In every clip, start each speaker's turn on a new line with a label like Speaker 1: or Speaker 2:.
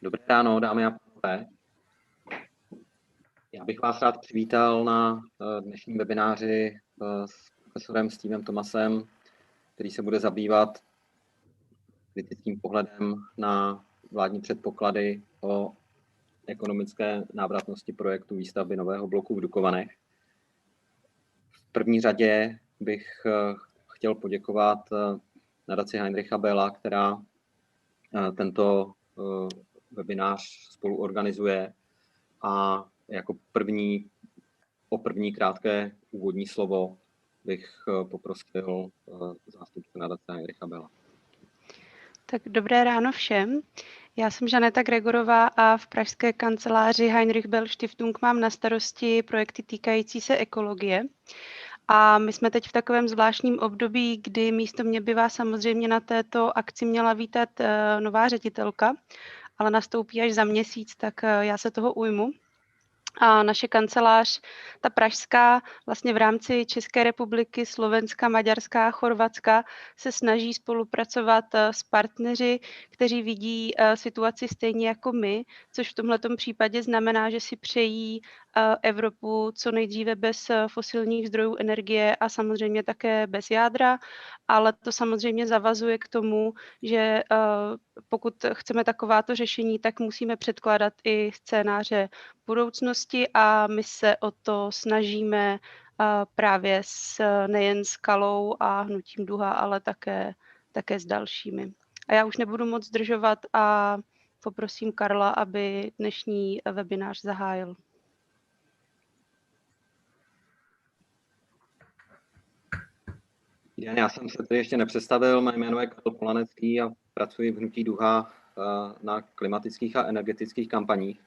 Speaker 1: Dobré ráno, dámy a pánové. Já bych vás rád přivítal na dnešním webináři s profesorem Stevem Thomasem, který se bude zabývat kritickým pohledem na vládní předpoklady o ekonomické návratnosti projektu výstavby nového bloku v Dukovanech. V první řadě bych chtěl poděkovat nadaci Heinricha-Boa, která tento webinář spolu organizuje, a jako první krátké úvodní slovo bych poprosil zástupce nadace Heinricha-Boa.
Speaker 2: Tak dobré ráno všem. Já jsem Žaneta Gregorová a v pražské kanceláři Heinrich-Bo mám na starosti projekty týkající se ekologie. A my jsme teď v takovém zvláštním období, kdy místo mě by vás samozřejmě na této akci měla vítat nová ředitelka, ale nastoupí až za měsíc, tak já se toho ujmu. A naše kancelář, ta pražská, vlastně v rámci České republiky, Slovenska, Maďarska a Chorvatska se snaží spolupracovat s partneři, kteří vidí situaci stejně jako my, což v tomhletom případě znamená, že si přejí Evropu co nejdříve bez fosilních zdrojů energie a samozřejmě také bez jádra, ale to samozřejmě zavazuje k tomu, že pokud chceme takováto řešení, tak musíme předkládat i scénáře budoucnosti a my se o to snažíme právě nejen s Callou a Hnutím DUHA, ale také s dalšími. A já už nebudu moc zdržovat a poprosím Karla, aby dnešní webinář zahájil.
Speaker 1: Já jsem se tady ještě nepředstavil, mé jméno je Karl a pracuji v Hnutí DUHA na klimatických a energetických kampaních.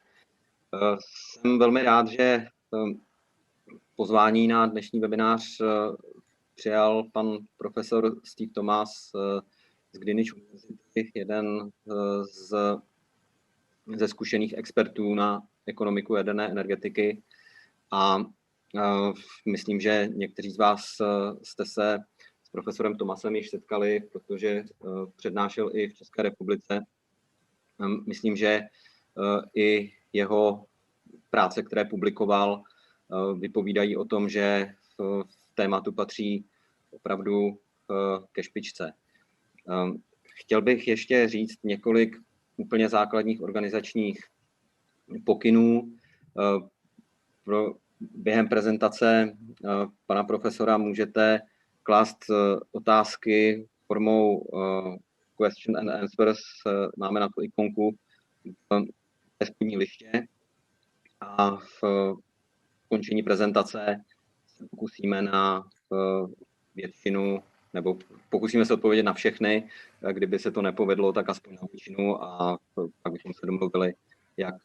Speaker 1: Jsem velmi rád, že pozvání na dnešní webinář přijal pan profesor Steve Thomas z Greenwich univerzity, jeden ze zkušených expertů na ekonomiku jaderné energetiky. A myslím, že někteří z vás jste se s profesorem Thomasem již setkali, protože přednášel i v České republice. Myslím, že i jeho práce, které publikoval, vypovídají o tom, že v tématu patří opravdu ke špičce. Chtěl bych ještě říct několik úplně základních organizačních pokynů. Během prezentace pana profesora můžete klást otázky formou question and answers. Máme na to ikonku ve spodní liště. A v končení prezentace se pokusíme na většinu, nebo pokusíme se odpovědět na všechny. Kdyby se to nepovedlo, tak aspoň na většinu, a pak bychom se domluvili, jak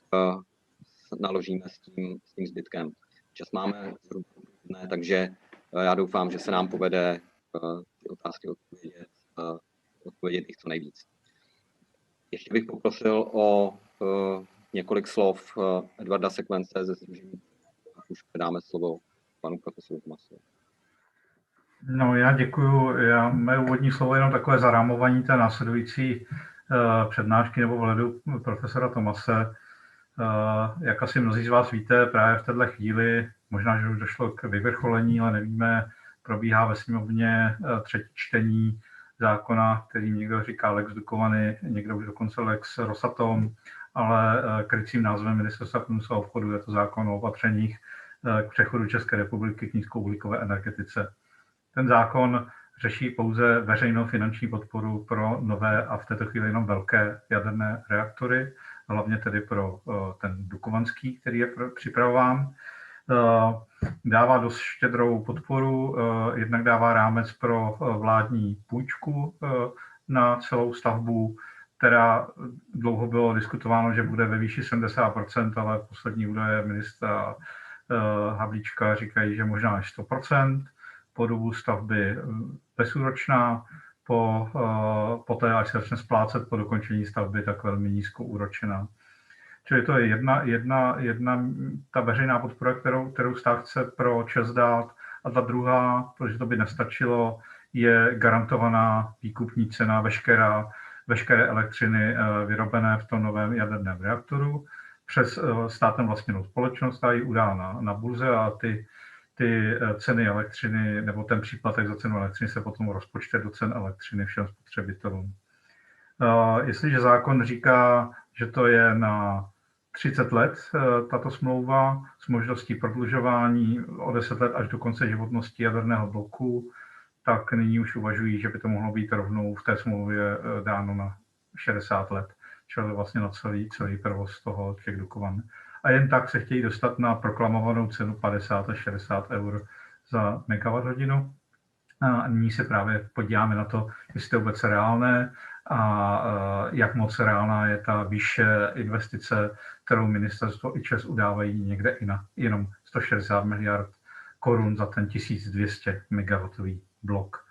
Speaker 1: naložíme s tím zbytkem. Čas máme zhruba, takže já doufám, že se nám povede ty otázky odpovědět jich co nejvíc. Ještě bych poprosil o několik slov Edvarda Sekvence ze sdružení a už předáme slovo panu profesoru Thomasovi.
Speaker 3: No, já děkuju. Mé úvodní slovo je jenom takové zarámování té následující přednášky nebo vhledu profesora Thomase. Jak asi mnozí z vás víte, právě v této chvíli, možná, že už došlo k vyvrcholení, ale nevíme, probíhá ve sněmovně třetí čtení zákona, který někdo říká lex Dukovany, někdo už dokonce lex Rosatom, ale krycím názvem Ministerstva průmyslu a obchodu je to zákon o opatřeních k přechodu České republiky k nízkouhlíkové energetice. Ten zákon řeší pouze veřejnou finanční podporu pro nové a v této chvíli jenom velké jaderné reaktory, hlavně tedy pro ten dukovanský, který je připravován. Dává dost štědrou podporu, jednak dává rámec pro vládní půjčku na celou stavbu, která dlouho bylo diskutováno, že bude ve výši 70%, ale poslední údaje ministra Havlíčka říkají, že možná až 100%. Po dobu stavby bezúročná, poté, až se začne splácet po dokončení stavby, tak velmi nízkoúročená. Čili to je jedna ta veřejná podpora, kterou stát chce pro ČEZ dát, a ta druhá, protože to by nestačilo, je garantovaná výkupní cena veškerá veškeré elektřiny vyrobené v tom novém jaderném reaktoru přes státem vlastněnou společnost a ji udá na burze a ty ceny elektřiny nebo ten příplatek za cenu elektřiny se potom rozpočte do cen elektřiny všem spotřebitelům. Jestliže zákon říká, že to je na 30 let tato smlouva s možností prodlužování o 10 let až do konce životnosti jaderného bloku, tak nyní už uvažují, že by to mohlo být rovnou v té smlouvě dáno na 60 let, čili vlastně na celý provoz těch Dukovan. A jen tak se chtějí dostat na proklamovanou cenu 50 až 60 eur za megawatthodinu. A nyní se právě podíváme na to, jestli to je vůbec reálné a jak moc reálná je ta výše investice, kterou ministerstvo i ČEZ udávají někde i na jenom 160 miliard korun za ten 1200 megawattový blok.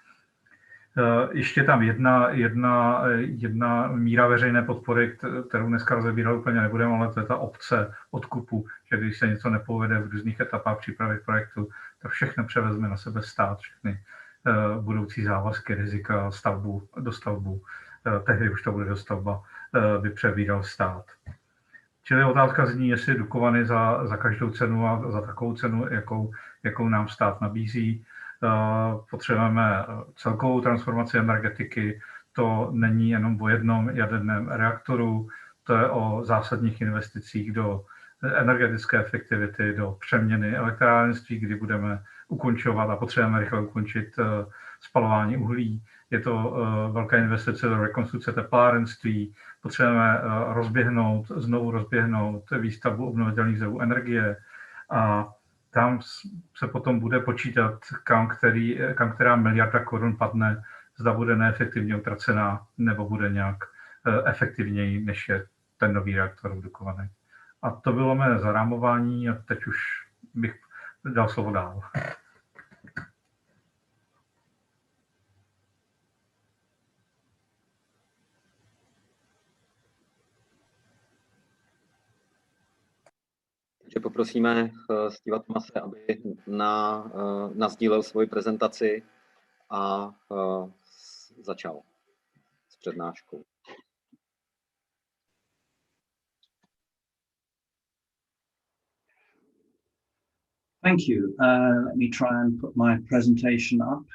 Speaker 3: Ještě tam jedna míra veřejné podpory, kterou dneska rozebírat úplně nebudeme, ale to je ta opce odkupu, že když se něco nepovede v různých etapách přípravy projektu, tak všechno převezme na sebe stát, všechny budoucí závazky, rizika, dostavbu, tehdy už to bude dostavba, by přebíral stát. Čili otázka zní, jestli Dukovany za každou cenu a za takovou cenu, jakou nám stát nabízí. Potřebujeme celkovou transformaci energetiky, to není jenom o jednom jaderném reaktoru, to je o zásadních investicích do energetické efektivity, do přeměny elektrárenství, kdy budeme ukončovat a potřebujeme rychle ukončit spalování uhlí. Je to velká investice do rekonstrukce teplárenství, potřebujeme znovu rozběhnout výstavbu obnovitelných zdrojů energie a tam se potom bude počítat, kam která miliarda korun padne, zda bude neefektivně utracená nebo bude nějak efektivněji, než je ten nový reaktor v Dukovanech. A to bylo mé zarámování a teď už bych dal slovo dál.
Speaker 1: Takže poprosíme Steva Thomase, aby nasdílel svoji prezentaci a začal s přednáškou.
Speaker 4: Thank you. Let me try and put my presentation up.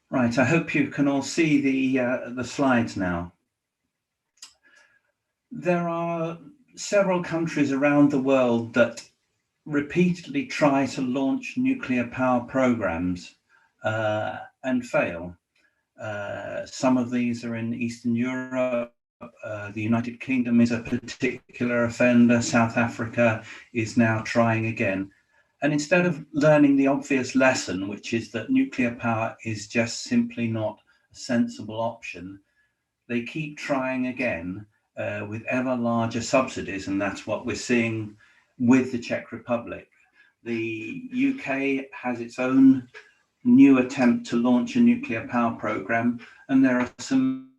Speaker 4: Right, I hope you can all see the slides now. There are several countries around the world that repeatedly try to launch nuclear power programs and fail. Some of these are in Eastern Europe. The United Kingdom is a particular offender. South Africa is now trying again. And instead of learning the obvious lesson, which is that nuclear power is just simply not a sensible option, they keep trying again with ever larger subsidies. And that's what we're seeing with the Czech Republic. The UK has its own new attempt to launch a nuclear power program, and there are some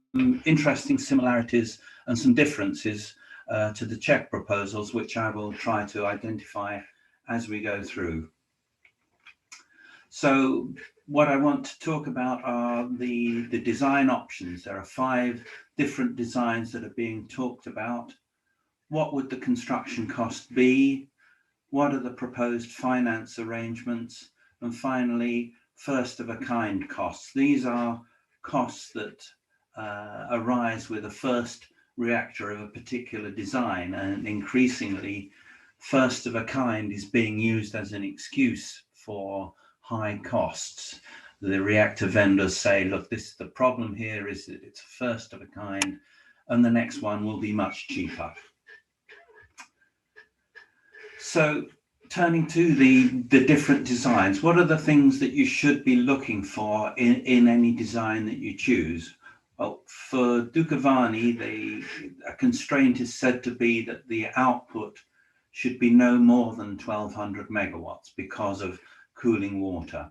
Speaker 4: interesting similarities and some differences to the Czech proposals, which I will try to identify as we go through. So what I want to talk about are the design options. There are 5 different designs that are being talked about. What would the construction cost be? What are the proposed finance arrangements? And finally, first of a kind costs. These are costs that arise with a first reactor of a particular design, and increasingly first of a kind is being used as an excuse for high costs. The reactor vendors say, look, the problem here is that it's first of a kind, and the next one will be much cheaper. So turning to the different designs, what are the things that you should be looking for in any design that you choose? Well, for Dukovany, a constraint is said to be that the output should be no more than 1200 megawatts because of cooling water.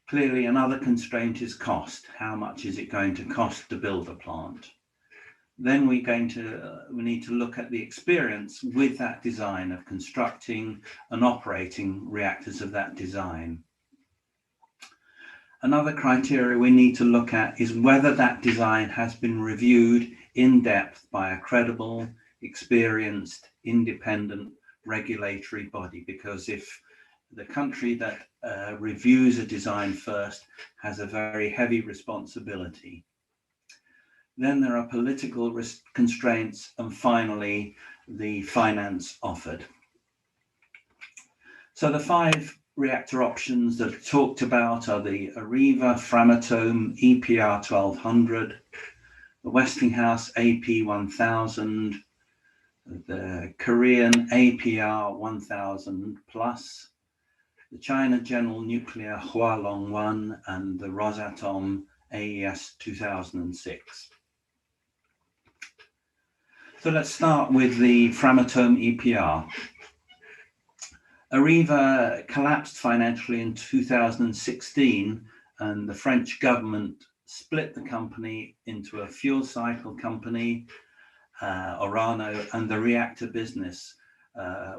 Speaker 4: Clearly, another constraint is cost. How much is it going to cost to build a plant? Then we need to look at the experience with that design of constructing and operating reactors of that design. Another criteria we need to look at is whether that design has been reviewed in depth by a credible, experienced, independent regulatory body, because if the country that reviews a design first has a very heavy responsibility. Then there are political constraints, and finally, the finance offered. So the 5 reactor options that are talked about are the Areva Framatome EPR 1200, the Westinghouse AP 1000, the Korean APR 1000 plus, the China General Nuclear Hualong 1, and the Rosatom AES 2006. So let's start with the Framatome EPR. Areva collapsed financially in 2016, and the French government split the company into a fuel cycle company, Orano, and the reactor business,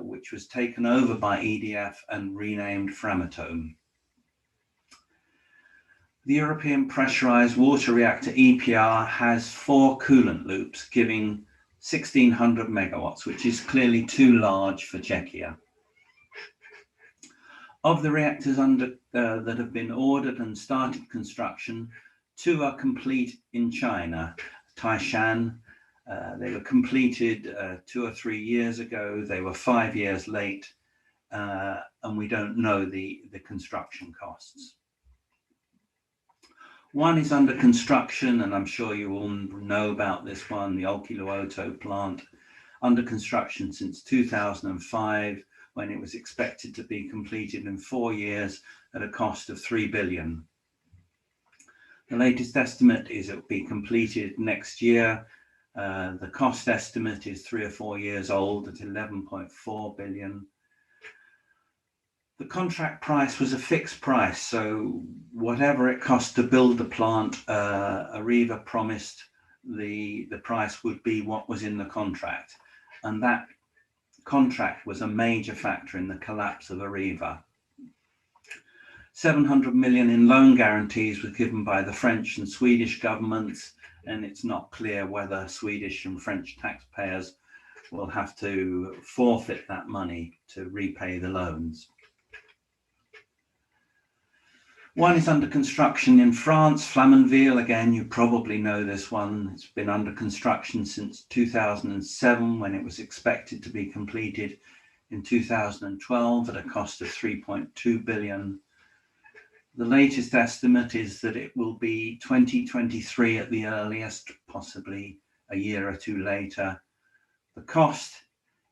Speaker 4: which was taken over by EDF and renamed Framatome. The European pressurized water reactor EPR has 4 coolant loops, giving 1600 megawatts, which is clearly too large for Czechia. Of the reactors that have been ordered and started construction, 2 are complete in China, Taishan. They were completed 2 or 3 years ago. They were 5 years late, and we don't know the construction costs. 1 is under construction, and I'm sure you all know about this one, the Olkiluoto plant, under construction since 2005, when it was expected to be completed in 4 years at a cost of 3 billion. The latest estimate is it will be completed next year. The cost estimate is 3 or 4 years old at 11.4 billion. The contract price was a fixed price, so whatever it cost to build the plant, Areva promised the price would be what was in the contract, and that contract was a major factor in the collapse of Areva. 700 million in loan guarantees were given by the French and Swedish governments, and it's not clear whether Swedish and French taxpayers will have to forfeit that money to repay the loans. 1 is under construction in France, Flamanville. Again, you probably know this one. It's been under construction since 2007, when it was expected to be completed in 2012 at a cost of 3.2 billion. The latest estimate is that it will be 2023 at the earliest, possibly a year or 2 later. The cost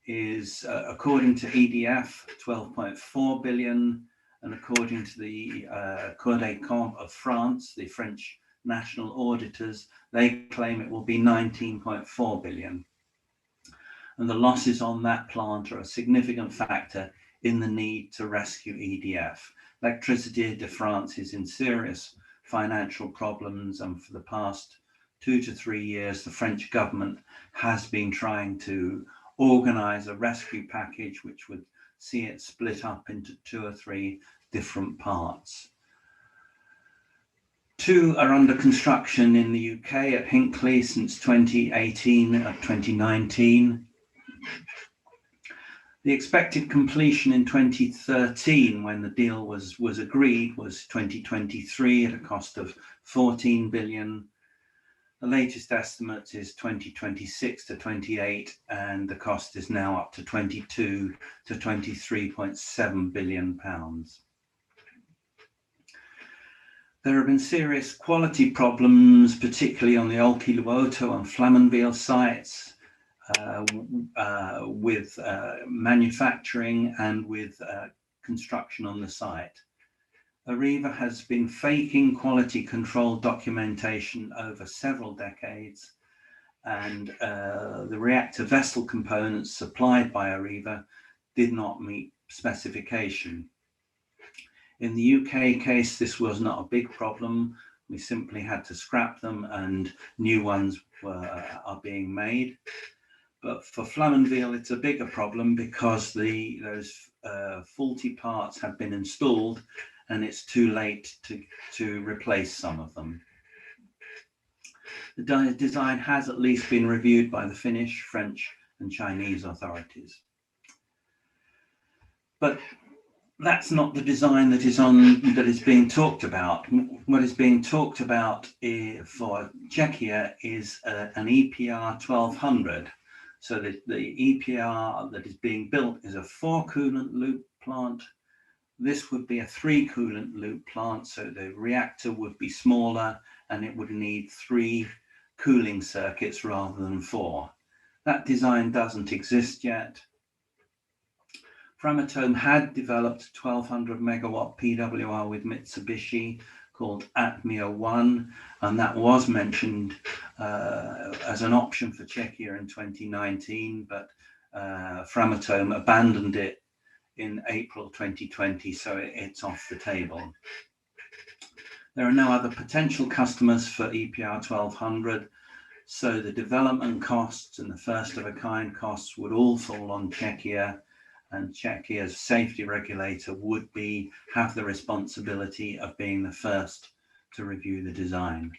Speaker 4: is, according to EDF, 12.4 billion. And according to the Cour des Comptes of France, the French national auditors, they claim it will be 19.4 billion. And the losses on that plant are a significant factor in the need to rescue EDF. Électricité de France is in serious financial problems, and for the past 2 to 3 years, the French government has been trying to organize a rescue package which would see it split up into 2 or 3 different parts. 2 are under construction in the UK at Hinkley since 2018 and 2019. The expected completion in 2013, when the deal was agreed, was 2023 at a cost of 14 billion. The latest estimate is 2026 to 28, and the cost is now up to 22 to 23.7 billion pounds. There have been serious quality problems, particularly on the Olkiluoto and Flamanville sites, with manufacturing and with construction on the site. Areva has been faking quality control documentation over several decades, and the reactor vessel components supplied by Areva did not meet specification. In the UK case, this was not a big problem. We simply had to scrap them, and new ones are being made. But for Flamanville, it's a bigger problem because those faulty parts have been installed, and it's too late to replace some of them. The design has at least been reviewed by the Finnish, French, and Chinese authorities. But that's not the design that is being talked about. What is being talked about for Czechia is an EPR 1200. So the EPR that is being built is a 4 coolant loop plant. This would be a 3 coolant loop plant, so the reactor would be smaller and it would need 3 cooling circuits rather than 4. That design doesn't exist yet. Framatome had developed a 1200 megawatt PWR with Mitsubishi called ATMIA 1, and that was mentioned as an option for Czechia in 2019, but Framatome abandoned it in April 2020, so it's off the table. There are no other potential customers for EPR 1200, so the development costs and the first of a kind costs would all fall on Czechia, and Czechia's safety regulator would have the responsibility of being the first to review the design.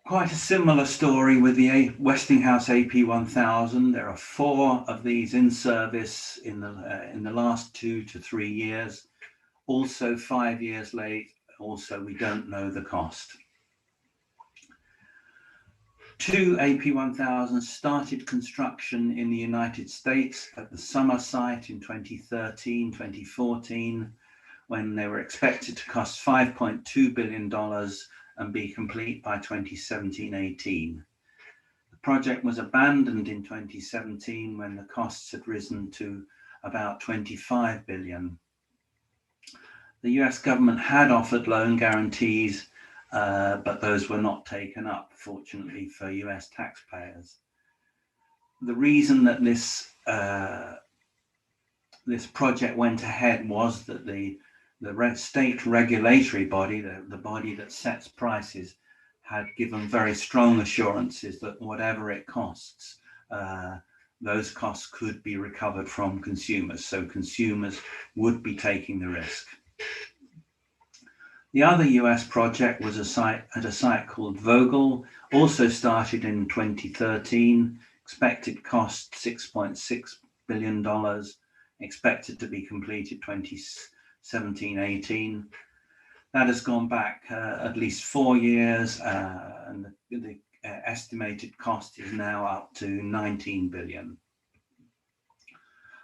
Speaker 4: Quite a similar story with the Westinghouse AP1000. There are 4 of these in service in the last 2 to 3 years. Also 5 years late. Also, we don't know the cost. 2 AP1000s started construction in the United States at the Summer site in 2013, 2014, when they were expected to cost $5.2 billion and be complete by 2017-18. The project was abandoned in 2017 when the costs had risen to about $25 billion. The US government had offered loan guarantees, but those were not taken up, fortunately for US taxpayers. The reason that this project went ahead was that the state regulatory body, the body that sets prices, had given very strong assurances that whatever it costs, those costs could be recovered from consumers, so consumers would be taking the risk. The other US project was at a site called Vogel, also started in 2013, expected cost $6.6 billion, expected to be completed 2017-18. That has gone back at least 4 years, and the estimated cost is now up to $19 billion.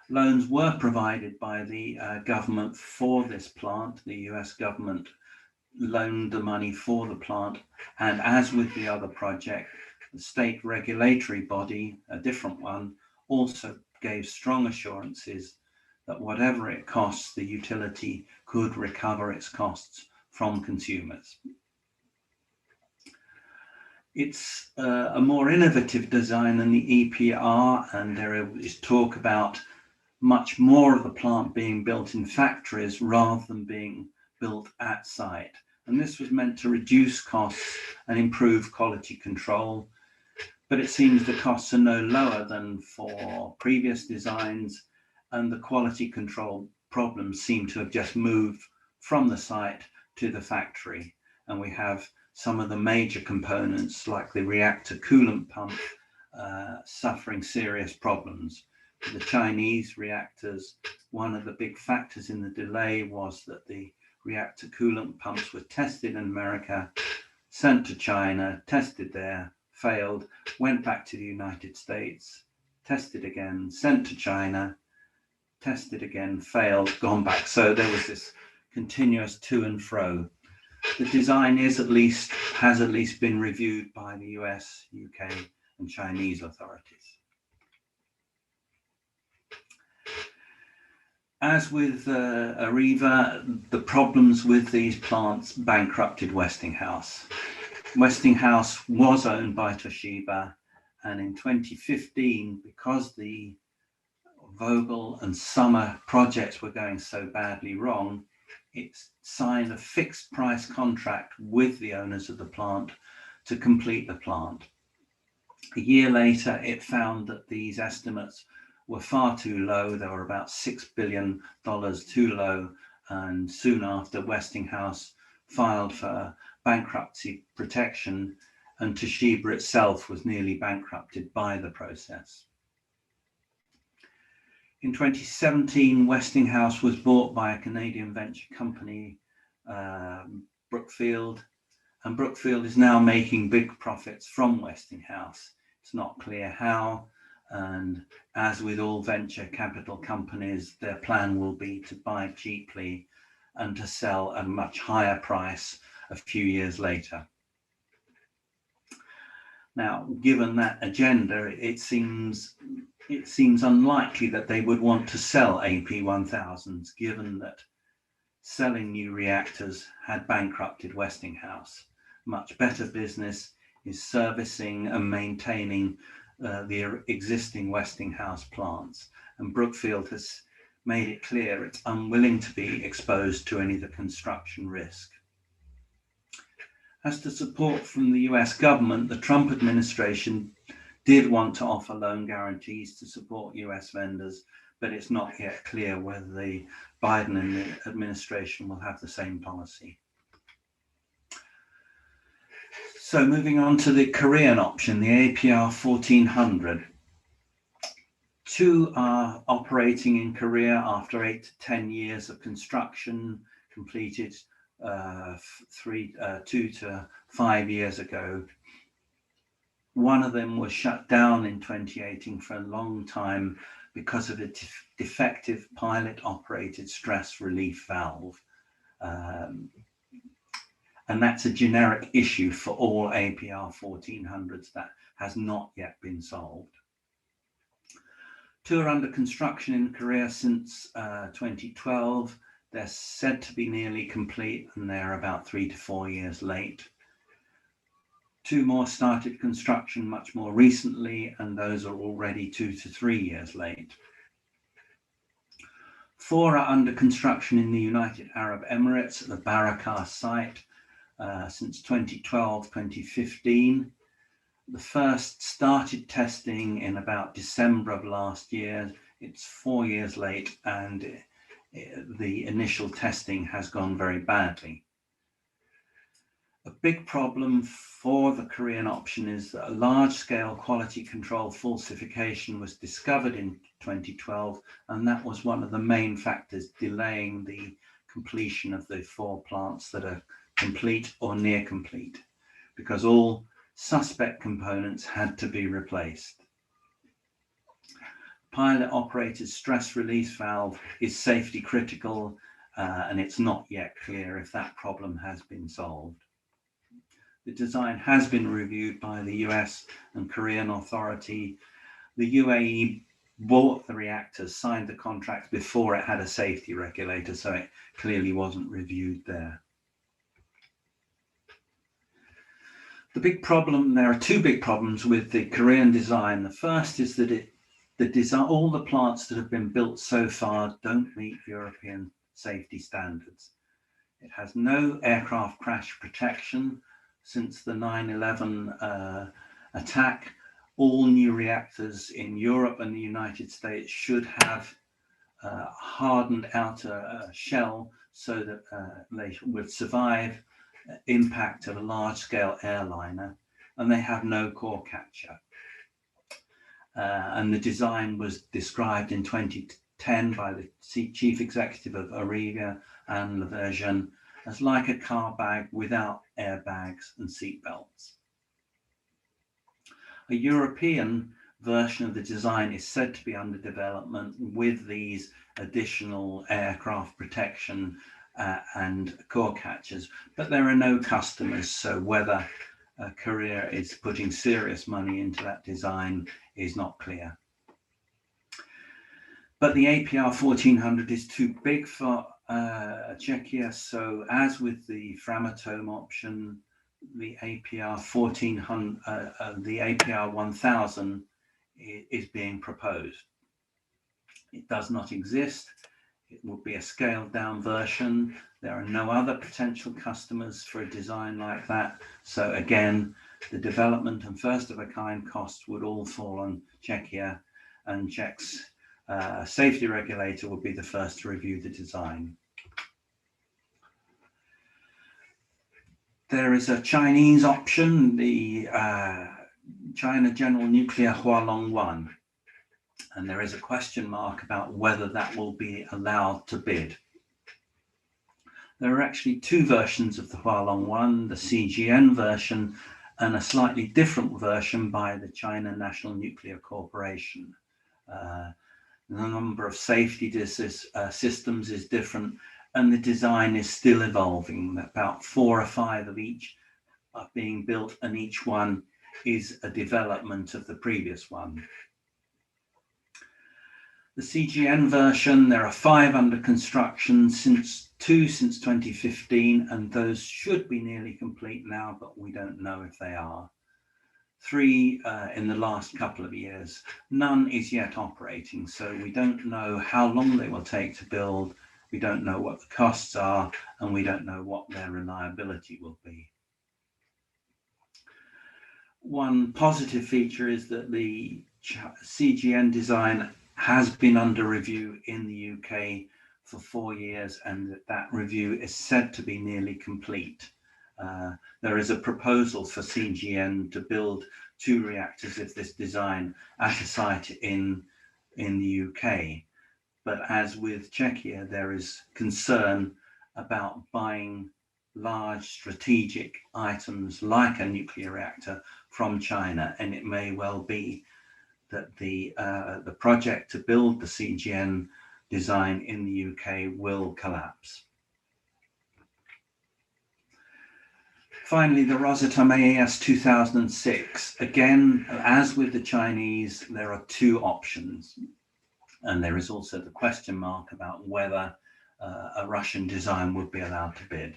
Speaker 4: Loans were provided by the government for this plant. The US government loaned the money for the plant, and as with the other project, the state regulatory body, a different one, also gave strong assurances that whatever it costs, the utility could recover its costs from consumers. It's a more innovative design than the EPR, and there is talk about much more of the plant being built in factories rather than being built at site. And this was meant to reduce costs and improve quality control. But it seems the costs are no lower than for previous designs, and the quality control problems seem to have just moved from the site to the factory. And we have some of the major components, like the reactor coolant pump, suffering serious problems. For the Chinese reactors, one of the big factors in the delay was that the reactor coolant pumps were tested in America, sent to China, tested there, failed, went back to the United States, tested again, sent to China, tested again, failed, gone back. So there was this continuous to and fro. The design has at least been reviewed by the US, UK, and Chinese authorities. As with Areva, the problems with these plants bankrupted Westinghouse. Westinghouse was owned by Toshiba, and in 2015, because the Vogel and Summer projects were going so badly wrong, it signed a fixed price contract with the owners of the plant to complete the plant. A year later, it found that these estimates were far too low. They were about $6 billion too low. And soon after, Westinghouse filed for bankruptcy protection, and Toshiba itself was nearly bankrupted by the process. In 2017, Westinghouse was bought by a Canadian venture company, Brookfield, and Brookfield is now making big profits from Westinghouse. It's not clear how, and as with all venture capital companies, their plan will be to buy cheaply and to sell at a much higher price a few years later. Now, given that agenda, it seems unlikely that they would want to sell AP1000s, given that selling new reactors had bankrupted Westinghouse. Much better business is servicing and maintaining the existing Westinghouse plants, and Brookfield has made it clear it's unwilling to be exposed to any of the construction risk. As to support from the US government, the Trump administration did want to offer loan guarantees to support US vendors, but it's not yet clear whether the Biden administration will have the same policy. So moving on to the Korean option, the APR 1400. Two are operating in Korea after 8 to 10 years of construction, completed 2 to 5 years ago. One of them was shut down in 2018 for a long time because of a defective pilot operated stress relief valve. And that's a generic issue for all APR 1400s that has not yet been solved. Two are under construction in Korea since 2012. They're said to be nearly complete, and they're about 3 to 4 years late. Two more started construction much more recently, and those are already 2 to 3 years late. Four are under construction in the United Arab Emirates at the Barakah site since 2012-2015. The first started testing in about December of last year. It's 4 years late, and the initial testing has gone very badly. A big problem for the Korean option is that a large-scale quality control falsification was discovered in 2012, and that was one of the main factors delaying the completion of the 4 plants that are complete or near complete, because all suspect components had to be replaced. Pilot operated stress release valve is safety critical, and it's not yet clear if that problem has been solved. The design has been reviewed by the US and Korean authority. The UAE bought the reactors, signed the contract before it had a safety regulator, so it clearly wasn't reviewed there. The big problem, there are 2 big problems with the Korean design. The first is that all the plants that have been built so far don't meet European safety standards. It has no aircraft crash protection. Since the 9/11 attack, all new reactors in Europe and the United States should have a hardened outer shell so that they would survive impact of a large-scale airliner, and they have no core capture. And the design was described in 2010 by the chief executive of Arriva and Leversion as like a car bag without airbags and seatbelts. A European version of the design is said to be under development with these additional aircraft protection and core catchers, but there are no customers, so whether Korea is putting serious money into that design is not clear. But the APR 1400 is too big for Czechia, so as with the Framatome option, the APR 1000 is being proposed. It does not exist. It would be a scaled down version. There are no other potential customers for a design like that. So again, the development and first of a kind costs would all fall on Czechia, and Czech's safety regulator would be the first to review the design. There is a Chinese option, the China General Nuclear Hualong 1, and there is a question mark about whether that will be allowed to bid. There are actually two versions of the Hualong 1, the CGN version and a slightly different version by the China National Nuclear Corporation. The number of safety systems is different, and the design is still evolving. About 4 or 5 of each are being built, and each one is a development of the previous one. The CGN version, there are 5 under construction, two since 2015, and those should be nearly complete now, but we don't know if they are. 3 in the last couple of years. None is yet operating, so we don't know how long they will take to build. We don't know what the costs are, and we don't know what their reliability will be. One positive feature is that the CGN design has been under review in the UK for 4 years, and that review is said to be nearly complete. There is a proposal for CGN to build 2 reactors of this design at a site in the UK. But as with Czechia, there is concern about buying large strategic items like a nuclear reactor from China, and it may well be that the project to build the CGN design in the UK will collapse. Finally, the Rosatom AES 2006. Again, as with the Chinese, there are 2 options. And there is also the question mark about whether a Russian design would be allowed to bid.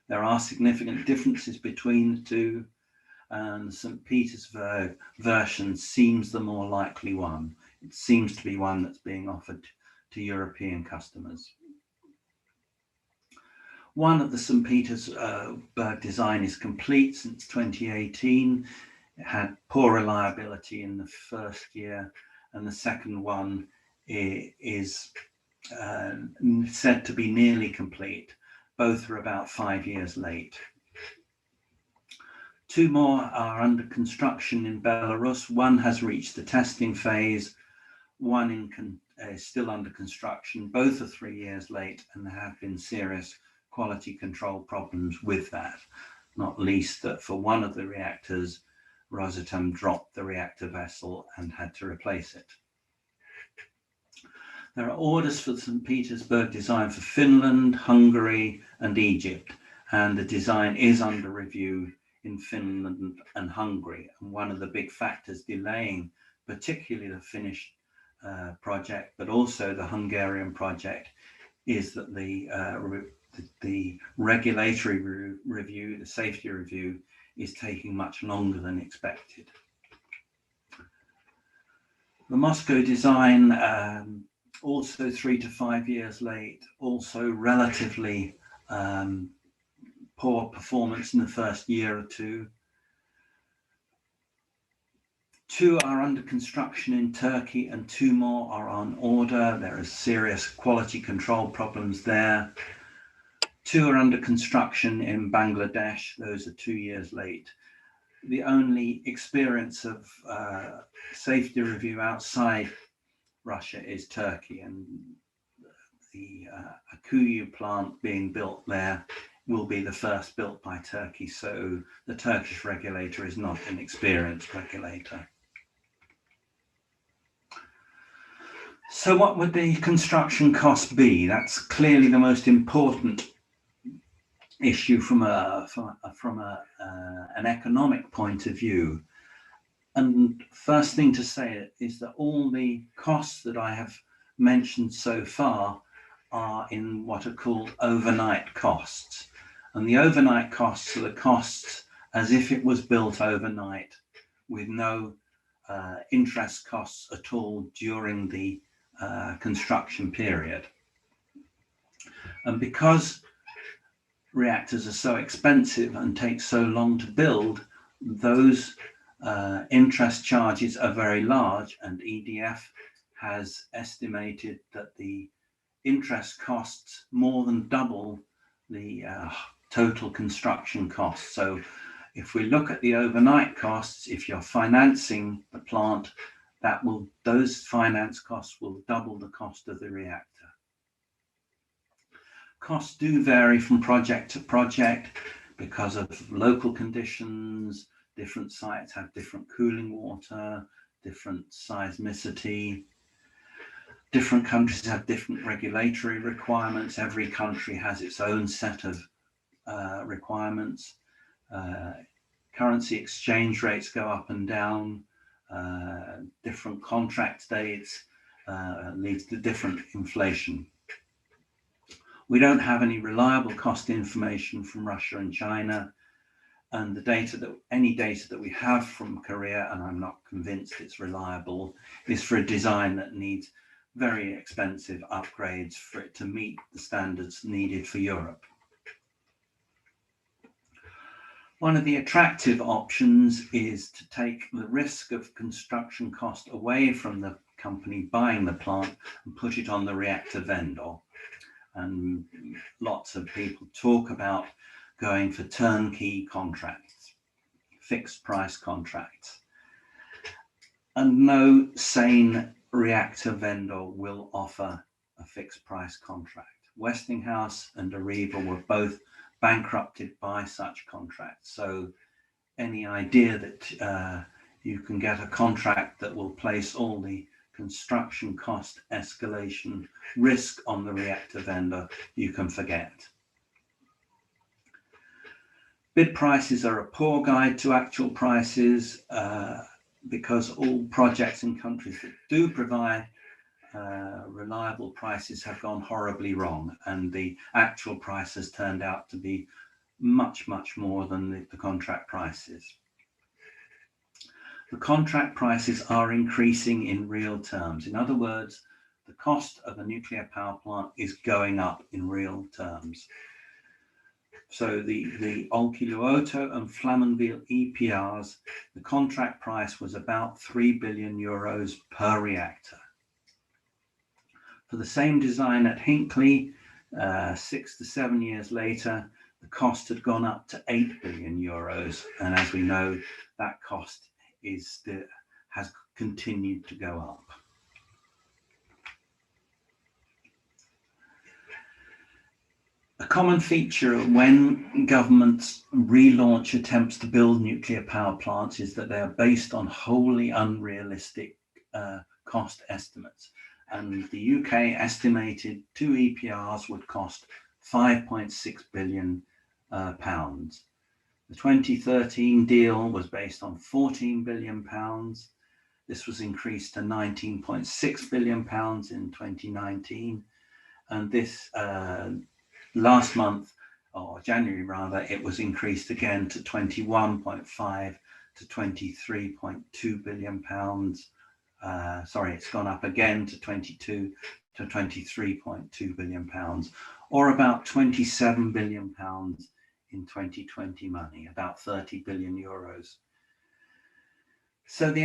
Speaker 4: There are significant differences between the 2, and the St. Petersburg version seems the more likely one. It seems to be one that's being offered to European customers. One of the St. Petersburg design is complete since 2018. It had poor reliability in the first year, and the second one is said to be nearly complete. Both are about 5 years late. 2 more are under construction in Belarus. One has reached the testing phase. One is still under construction. Both are 3 years late, and there have been serious quality control problems with that, not least that for one of the reactors, Rosatom dropped the reactor vessel and had to replace it. There are orders for the St. Petersburg design for Finland, Hungary, and Egypt, and the design is under review in Finland and Hungary. And one of the big factors delaying particularly the Finnish project, but also the Hungarian project, is that the regulatory review, the safety review, is taking much longer than expected. The Moscow design, also 3 to 5 years late, also relatively poor performance in the first year or 2. 2 are under construction in Turkey, and 2 more are on order. There are serious quality control problems there. 2 are under construction in Bangladesh. Those are 2 years late. The only experience of safety review outside Russia is Turkey, and the Akuyu plant being built there will be the first built by Turkey, so the Turkish regulator is not an experienced regulator. So what would the construction cost be? That's clearly the most important issue from an economic point of view. And first thing to say is that all the costs that I have mentioned so far are in what are called overnight costs. And the overnight costs are the costs as if it was built overnight, with no interest costs at all during the construction period. And because reactors are so expensive and take so long to build, those interest charges are very large, and EDF has estimated that the interest costs more than double the total construction costs. So if we look at the overnight costs, if you're financing the plant, those finance costs will double the cost of the reactor. Costs do vary from project to project because of local conditions. Different sites have different cooling water, different seismicity. Different countries have different regulatory requirements. Every country has its own set of requirements. Currency exchange rates go up and down. Different contract dates leads to different inflation. We don't have any reliable cost information from Russia and China, and any data that we have from Korea, and I'm not convinced it's reliable, is for a design that needs very expensive upgrades for it to meet the standards needed for Europe. One of the attractive options is to take the risk of construction cost away from the company buying the plant and put it on the reactor vendor. And lots of people talk about going for turnkey contracts, fixed price contracts. And no sane reactor vendor will offer a fixed price contract. Westinghouse and Areva were both bankrupted by such contracts. So any idea that you can get a contract that will place all the construction cost escalation risk on the reactor vendor, you can forget. Bid prices are a poor guide to actual prices because all projects in countries that do provide reliable prices have gone horribly wrong, and the actual price has turned out to be much, much more than the contract prices. The contract prices are increasing in real terms. In other words, the cost of a nuclear power plant is going up in real terms. So the Olkiluoto and Flamanville EPRs, the contract price was about 3 billion euros per reactor. For the same design at Hinkley, 6 to 7 years later, the cost had gone up to 8 billion euros. And as we know, that cost has continued to go up. A common feature when governments relaunch attempts to build nuclear power plants is that they are based on wholly unrealistic cost estimates. And the UK estimated 2 EPRs would cost £5.6 billion. The 2013 deal was based on £14 billion. This was increased to £19.6 billion in 2019. And this last month, or January rather, it was increased again to 21.5 to 23.2 billion pounds. It's gone up again to 22 to 23.2 billion pounds, or about 27 billion pounds in 2020 money, about 30 billion euros. So the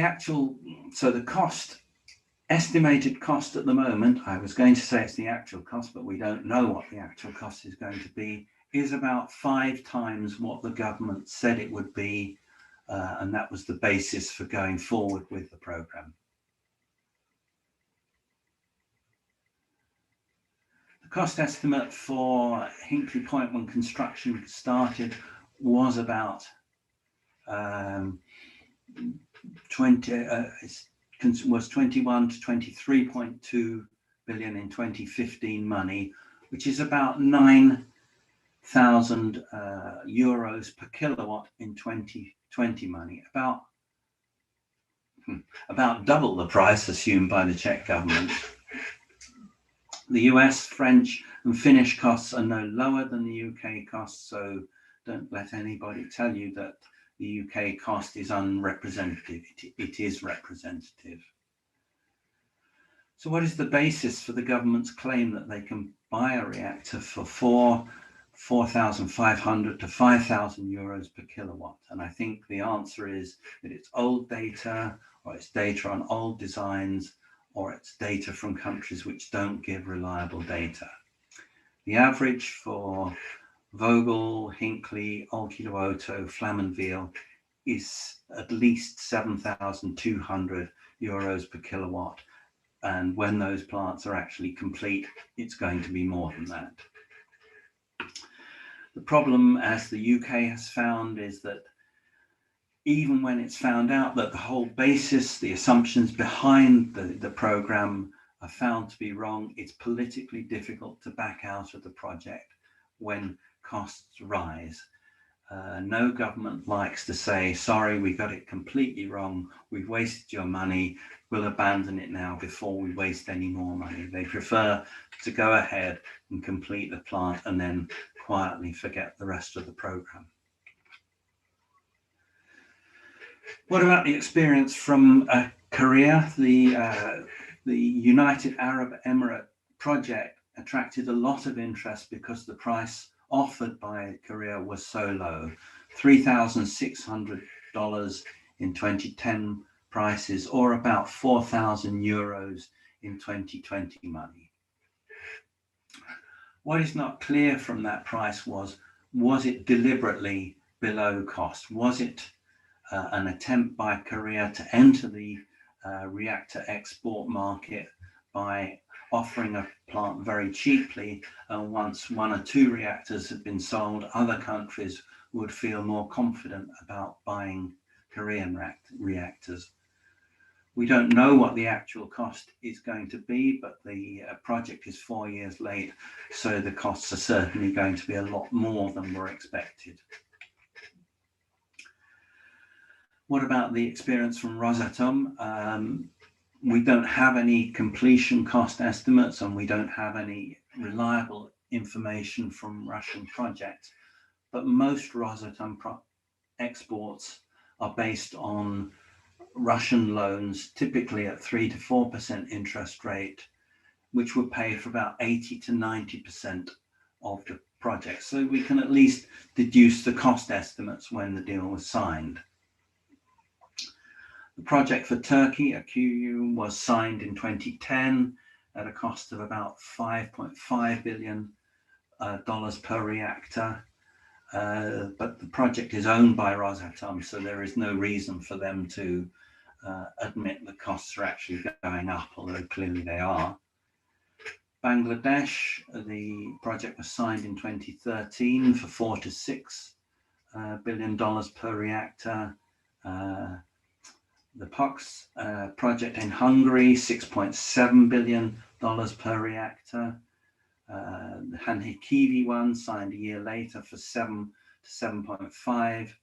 Speaker 4: estimated cost at the moment, I was going to say it's the actual cost, but we don't know what the actual cost is going to be, is about 5 times what the government said it would be, and that was the basis for going forward with the programme. The cost estimate for Hinkley Point when construction started was about 21 to 23.2 billion in 2015 money, which is about 9,000 euros per kilowatt in 2020 money, about double the price assumed by the Czech government. The US, French and Finnish costs are no lower than the UK costs, so don't let anybody tell you that the UK cost is unrepresentative. It is representative. So what is the basis for the government's claim that they can buy a reactor for 4,500 to 5,000 euros per kilowatt? And I think the answer is that it's old data, or it's data on old designs, or it's data from countries which don't give reliable data. The average for Vogel, Hinkley, Olkiluoto, Flamanville is at least 7,200 euros per kilowatt. And when those plants are actually complete, it's going to be more than that. The problem, as the UK has found, is that even when it's found out that the whole basis, the assumptions behind the program are found to be wrong, it's politically difficult to back out of the project when costs rise. No government likes to say, sorry, we got it completely wrong, we've wasted your money, we'll abandon it now before we waste any more money. They prefer to go ahead and complete the plant and then quietly forget the rest of the program. What about the experience from Korea? The United Arab Emirates project attracted a lot of interest because the price offered by Korea was so low, $3,600 in 2010 prices, or about 4,000 euros in 2020 money. What is not clear from that price was it deliberately below cost? Was it an attempt by Korea to enter the reactor export market by offering a plant very cheaply, and once 1 or 2 reactors had been sold, other countries would feel more confident about buying Korean reactors? We don't know what the actual cost is going to be, but the project is 4 years late, so the costs are certainly going to be a lot more than were expected. What about the experience from Rosatom? We don't have any completion cost estimates, and we don't have any reliable information from Russian projects, but most Rosatom exports are based on Russian loans, typically at 3 to 4% interest rate, which would pay for about 80 to 90% of the project. So we can at least deduce the cost estimates when the deal was signed. The project for Turkey, AQU, was signed in 2010 at a cost of about $5.5 billion per reactor. But the project is owned by Rosatom, so there is no reason for them to admit the costs are actually going up, although clearly they are. Bangladesh, the project was signed in 2013 for $4 to $6 billion per reactor. The POX project in Hungary, $6.7 billion per reactor. The Hnutí one signed a year later for 7 to 7.5,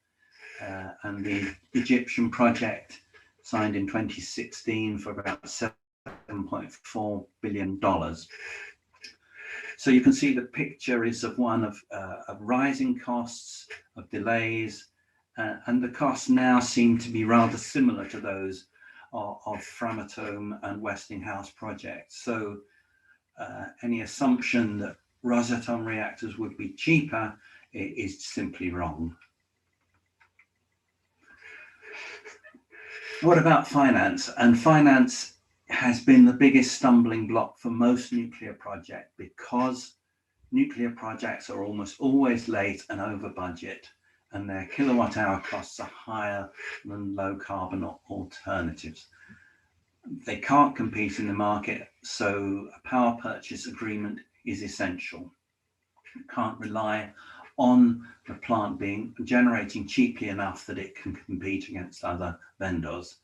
Speaker 4: and the Egyptian project signed in 2016 for about $7.4 billion. So you can see the picture is of one of rising costs, of delays, and the costs now seem to be rather similar to those of Framatome and Westinghouse projects. So any assumption that Rosatom reactors would be cheaper is simply wrong. What about finance? And finance has been the biggest stumbling block for most nuclear projects, because nuclear projects are almost always late and over budget, and their kilowatt hour costs are higher than low carbon alternatives. They can't compete in the market, so a power purchase agreement is essential. You can't rely on the plant generating cheaply enough that it can compete against other vendors.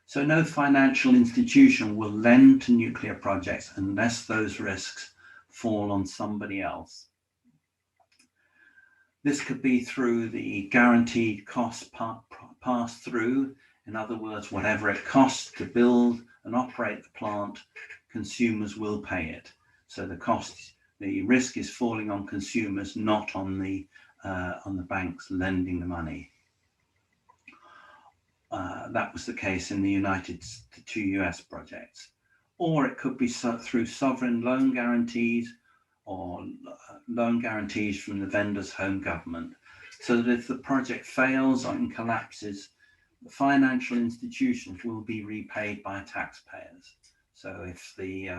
Speaker 4: So no financial institution will lend to nuclear projects unless those risks fall on somebody else. This could be through the guaranteed cost pass-through. In other words, whatever it costs to build and operate the plant, consumers will pay it. So the risk is falling on consumers, not on the banks lending the money. That was the case in the two US projects. or it could be through sovereign loan guarantees or loan guarantees from the vendor's home government, so that if the project fails or collapses, the financial institutions will be repaid by taxpayers. So if the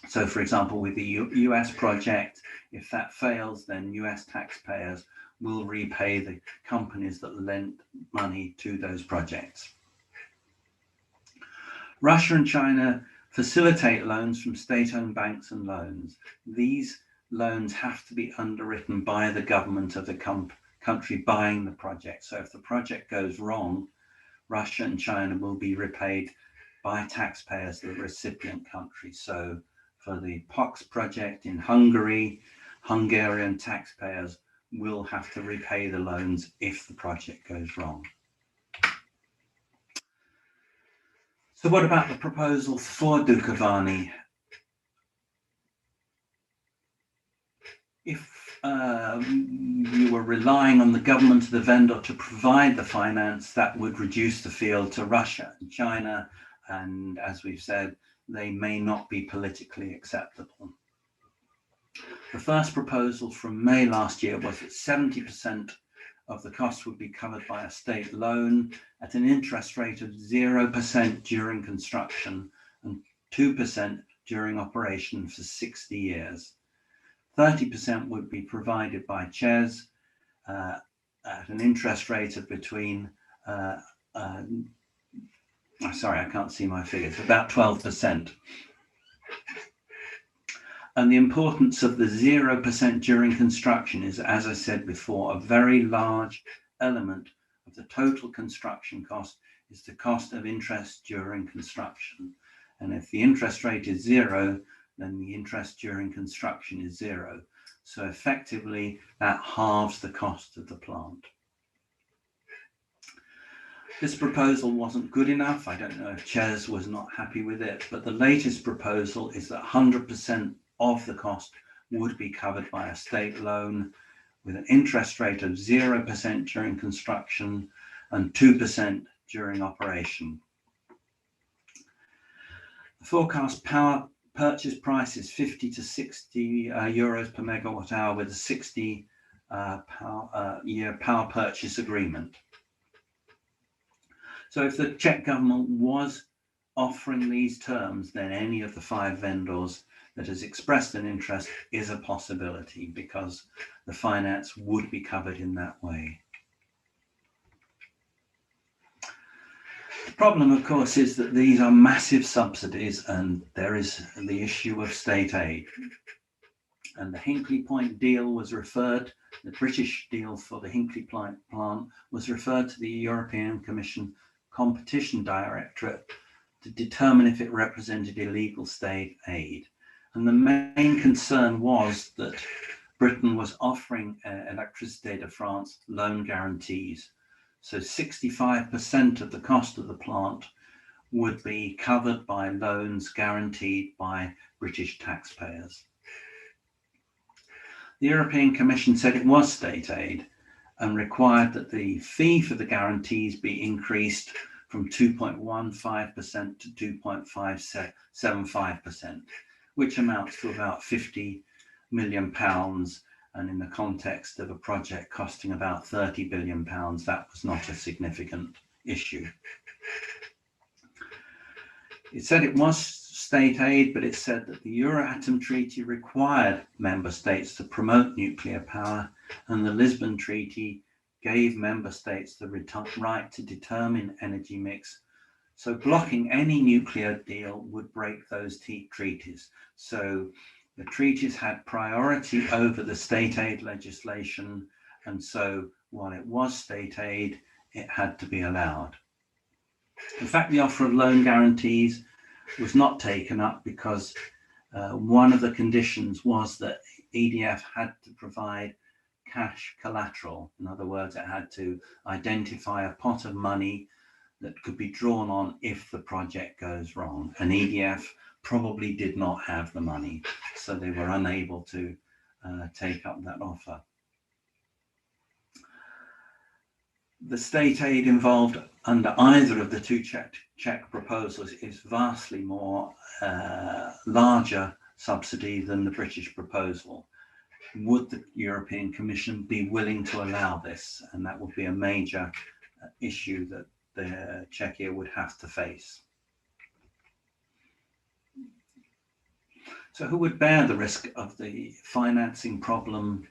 Speaker 4: so for example, with the US project, if that fails, then US taxpayers will repay the companies that lent money to those projects. Russia and China facilitate loans from state-owned banks and loans. These loans have to be underwritten by the government of the country buying the project. So if the project goes wrong, Russia and China will be repaid by taxpayers, the recipient country. So for the POX project in Hungary, Hungarian taxpayers will have to repay the loans if the project goes wrong. So what about the proposal for Dukovanech? If you were relying on the government of the vendor to provide the finance, that would reduce the field to Russia and China, and as we've said, they may not be politically acceptable. The first proposal from May last year was that 70% of the cost would be covered by a state loan at an interest rate of 0% during construction and 2% during operation for 60 years. 30% would be provided by CHES at an interest rate of between, sorry, I can't see my figures, about 12%. And the importance of the 0% during construction is, as I said before, a very large element of the total construction cost is the cost of interest during construction. And if the interest rate is 0, then the interest during construction is 0. So effectively, that halves the cost of the plant. This proposal wasn't good enough. I don't know if CHES was not happy with it, but the latest proposal is that 100% of the cost would be covered by a state loan with an interest rate of 0% during construction and 2% during operation. The forecast power purchase price is 50 to 60 euros per megawatt hour with a 60-year power purchase agreement. So if the Czech government was offering these terms, then any of the 5 vendors that has expressed an interest is a possibility because the finance would be covered in that way. The problem, of course, is that these are massive subsidies and there is the issue of state aid. And the Hinkley Point deal was referred, the British deal for the Hinkley Point plant was referred to the European Commission Competition Directorate to determine if it represented illegal state aid. And the main concern was that Britain was offering Électricité de France loan guarantees. So 65% of the cost of the plant would be covered by loans guaranteed by British taxpayers. The European Commission said it was state aid and required that the fee for the guarantees be increased from 2.15% to 2.575%, which amounts to about £50 million. And in the context of a project costing about £30 billion, that was not a significant issue. It said it was state aid, but it said that the Euratom Treaty required member states to promote nuclear power, and the Lisbon Treaty gave member states the right to determine energy mix. So blocking any nuclear deal would break those treaties. So the treaties had priority over the state aid legislation, and so while it was state aid, it had to be allowed. In fact, the offer of loan guarantees was not taken up because one of the conditions was that EDF had to provide cash collateral. In other words, it had to identify a pot of money that could be drawn on if the project goes wrong. And EDF probably did not have the money, so they were unable to take up that offer. The state aid involved under either of the two Czech proposals is vastly more larger subsidy than the British proposal. Would the European Commission be willing to allow this? And that would be a major issue that Czechia would have to face. So who would bear the risk of the financing problem,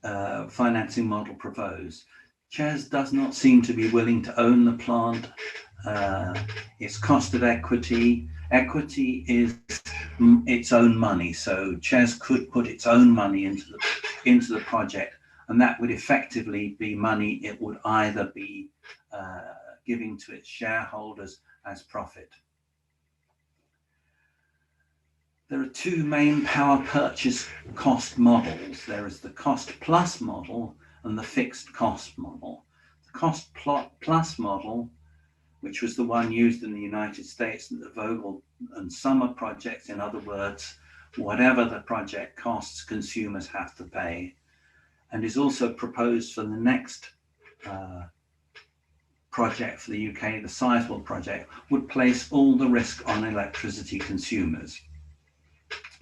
Speaker 4: financing model proposed? ČEZ does not seem to be willing to own the plant. Its cost of equity is its own money. So ČEZ could put its own money into the project, and that would effectively be money it would either be giving to its shareholders as profit. There are two main power purchase cost models. There is the cost plus model and the fixed cost model. The cost plus model, which was the one used in the United States in the Vogel and Summer projects, in other words, whatever the project costs, consumers have to pay, and is also proposed for the next project for the UK, the Sizewell project, would place all the risk on electricity consumers.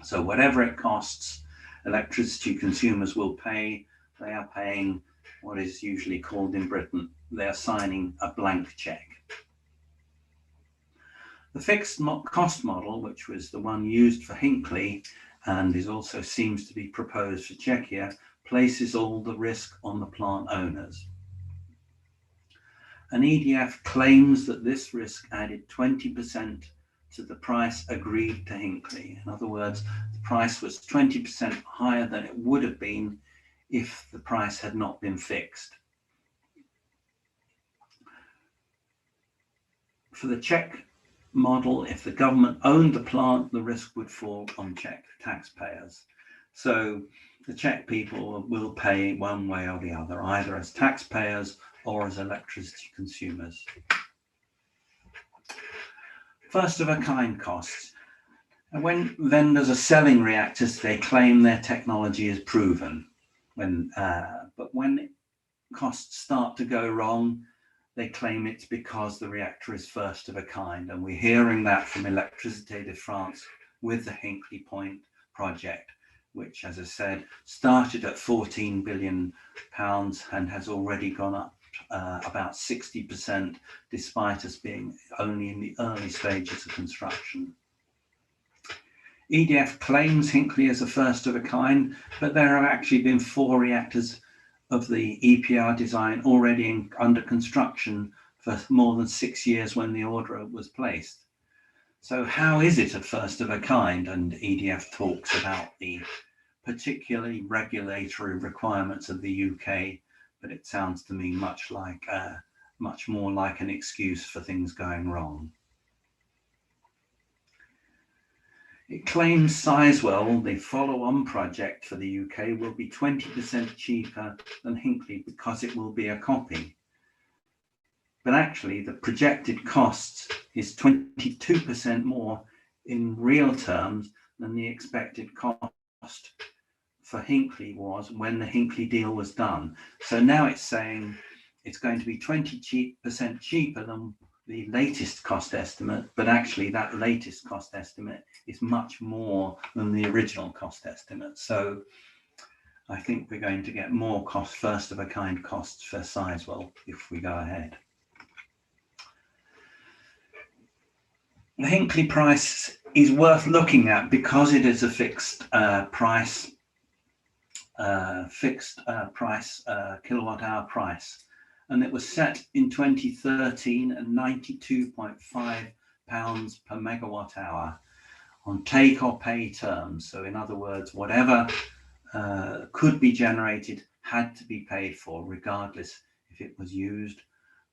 Speaker 4: So whatever it costs, electricity consumers will pay. They are paying what is usually called in Britain, they are signing a blank check. The fixed cost model, which was the one used for Hinkley and is also seems to be proposed for Czechia, places all the risk on the plant owners. And EDF claims that this risk added 20% to the price agreed to Hinkley. In other words, the price was 20% higher than it would have been if the price had not been fixed. For the Czech model, if the government owned the plant, the risk would fall on Czech taxpayers. So the Czech people will pay one way or the other, either as taxpayers or as electricity consumers. First of a kind costs. And when vendors are selling reactors, they claim their technology is proven. But when costs start to go wrong, they claim it's because the reactor is first of a kind. And we're hearing that from Électricité de France with the Hinkley Point project, which, as I said, started at £14 billion and has already gone up about 60%, despite us being only in the early stages of construction. EDF claims Hinkley is a first of a kind, but there have actually been 4 reactors of the EPR design already under construction for more than 6 years when the order was placed. So how is it a first of a kind? And EDF talks about the particularly regulatory requirements of the UK, but it sounds to me much more like an excuse for things going wrong. It claims Sizewell, the follow-on project for the UK, will be 20% cheaper than Hinkley because it will be a copy. But actually, the projected costs is 22% more in real terms than the expected cost for Hinkley was when the Hinkley deal was done. So now it's saying it's going to be 20% cheaper than the latest cost estimate, but actually that latest cost estimate is much more than the original cost estimate. So I think we're going to get more first of a kind costs for Sizewell if we go ahead. The Hinkley price is worth looking at because it is a fixed price kilowatt hour price. And it was set in 2013 at £92.5 per megawatt hour on take or pay terms. So in other words, whatever could be generated had to be paid for, regardless if it was used.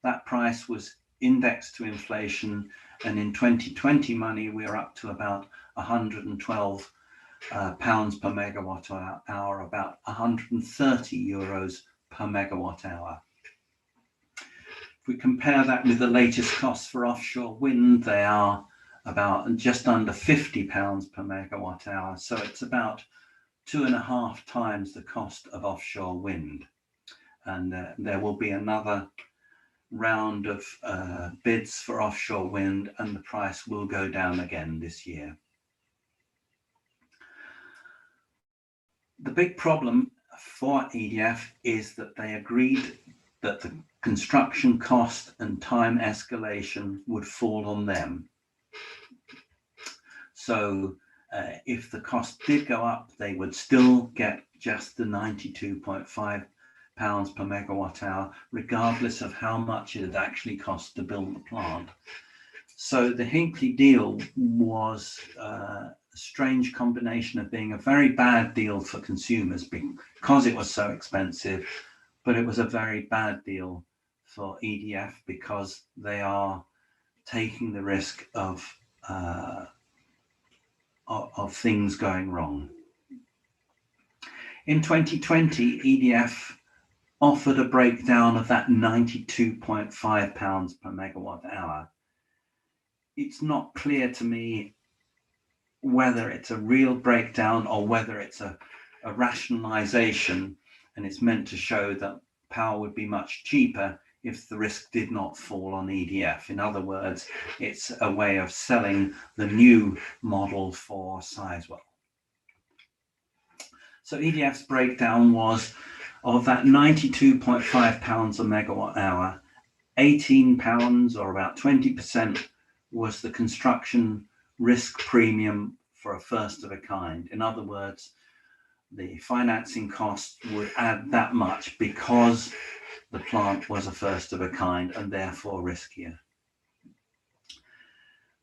Speaker 4: That price was indexed to inflation, and in 2020 money, we're up to about £112 per megawatt hour, about 130 euros per megawatt hour. If we compare that with the latest costs for offshore wind, they are about just under £50 per megawatt hour. So it's about 2.5 times the cost of offshore wind. And there will be another round of bids for offshore wind, and the price will go down again this year. The big problem for EDF is that they agreed that the construction cost and time escalation would fall on them. So if the cost did go up, they would still get just the £92.5 per megawatt hour, regardless of how much it had actually cost to build the plant. So the Hinkley deal was a strange combination of being a very bad deal for consumers because it was so expensive, but it was a very bad deal for EDF because they are taking the risk of things going wrong. In 2020, EDF offered a breakdown of that £92.5 per megawatt hour. It's not clear to me whether it's a real breakdown or whether it's a rationalization, and it's meant to show that power would be much cheaper if the risk did not fall on EDF. In other words, it's a way of selling the new model for Sizewell. So EDF's breakdown was, of that £92.5 a megawatt hour, £18 or about 20% was the construction risk premium for a first of a kind. In other words, the financing cost would add that much because the plant was a first of a kind and therefore riskier.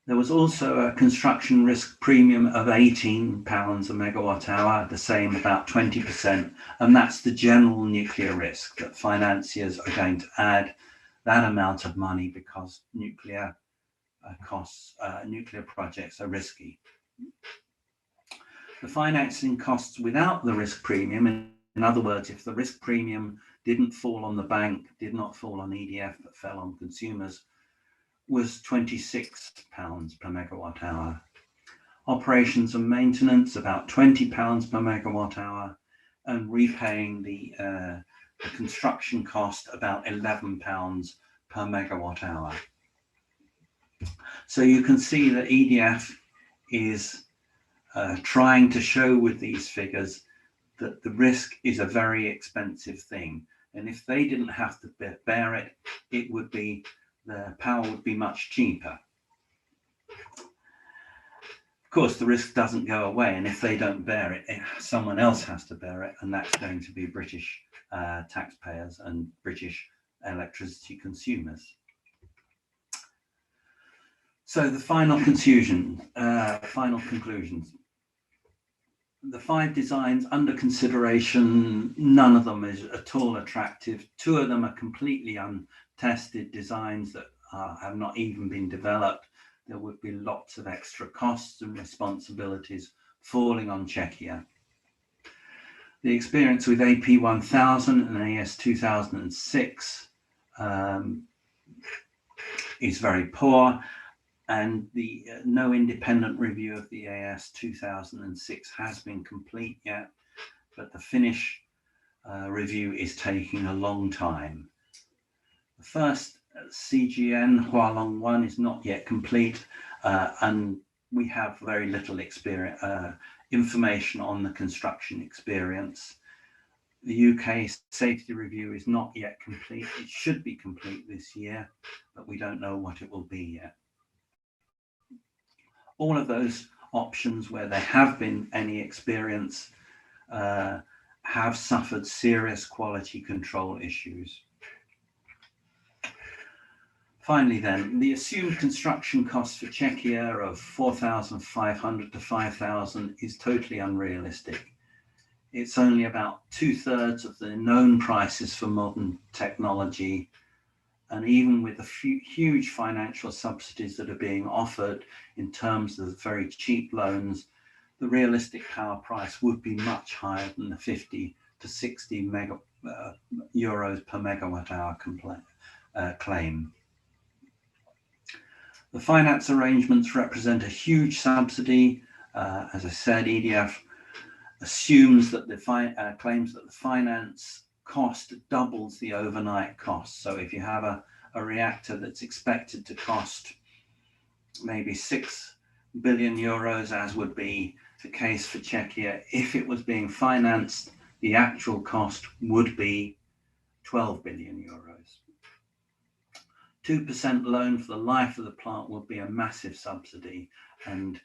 Speaker 4: There was also a construction risk premium of £18 a megawatt hour, the same, about 20%, and that's the general nuclear risk, that financiers are going to add that amount of money because nuclear nuclear projects are risky. The financing costs without the risk premium, in other words, if the risk premium didn't fall on the bank, did not fall on EDF, but fell on consumers, was £26 per megawatt hour. Operations and maintenance, about £20 per megawatt hour, and repaying the construction cost, about £11 per megawatt hour. So you can see that EDF is trying to show with these figures that the risk is a very expensive thing, and if they didn't have to bear it, it would be, the power would be much cheaper. Of course, the risk doesn't go away, and if they don't bear it, someone else has to bear it, and that's going to be British taxpayers and British electricity consumers. So the final conclusions. The 5 designs under consideration, none of them is at all attractive. 2 of them are completely untested designs that have not even been developed. There would be lots of extra costs and responsibilities falling on Czechia. The experience with AP1000 and AS2006 is very poor, and the no independent review of the AS2006 has been complete yet, but the Finnish review is taking a long time. The first CGN Hualong 1 is not yet complete, and we have very little experience, information on the construction experience. The UK safety review is not yet complete. It should be complete this year, but we don't know what it will be yet. All of those options where there have been any experience have suffered serious quality control issues. Finally then, the assumed construction cost for Czechia of 4,500 to 5,000 is totally unrealistic. It's only about 2/3 of the known prices for modern technology, and even with the huge financial subsidies that are being offered in terms of very cheap loans, the realistic power price would be much higher than the 50 to 60 euros per megawatt hour claim. The finance arrangements represent a huge subsidy. As I said, EDF assumes that claims that the finance cost doubles the overnight cost. So if you have a reactor that's expected to cost maybe 6 billion euros, as would be the case for Czechia. If it was being financed, the actual cost would be 12 billion euros. 2% loan for the life of the plant would be a massive subsidy, and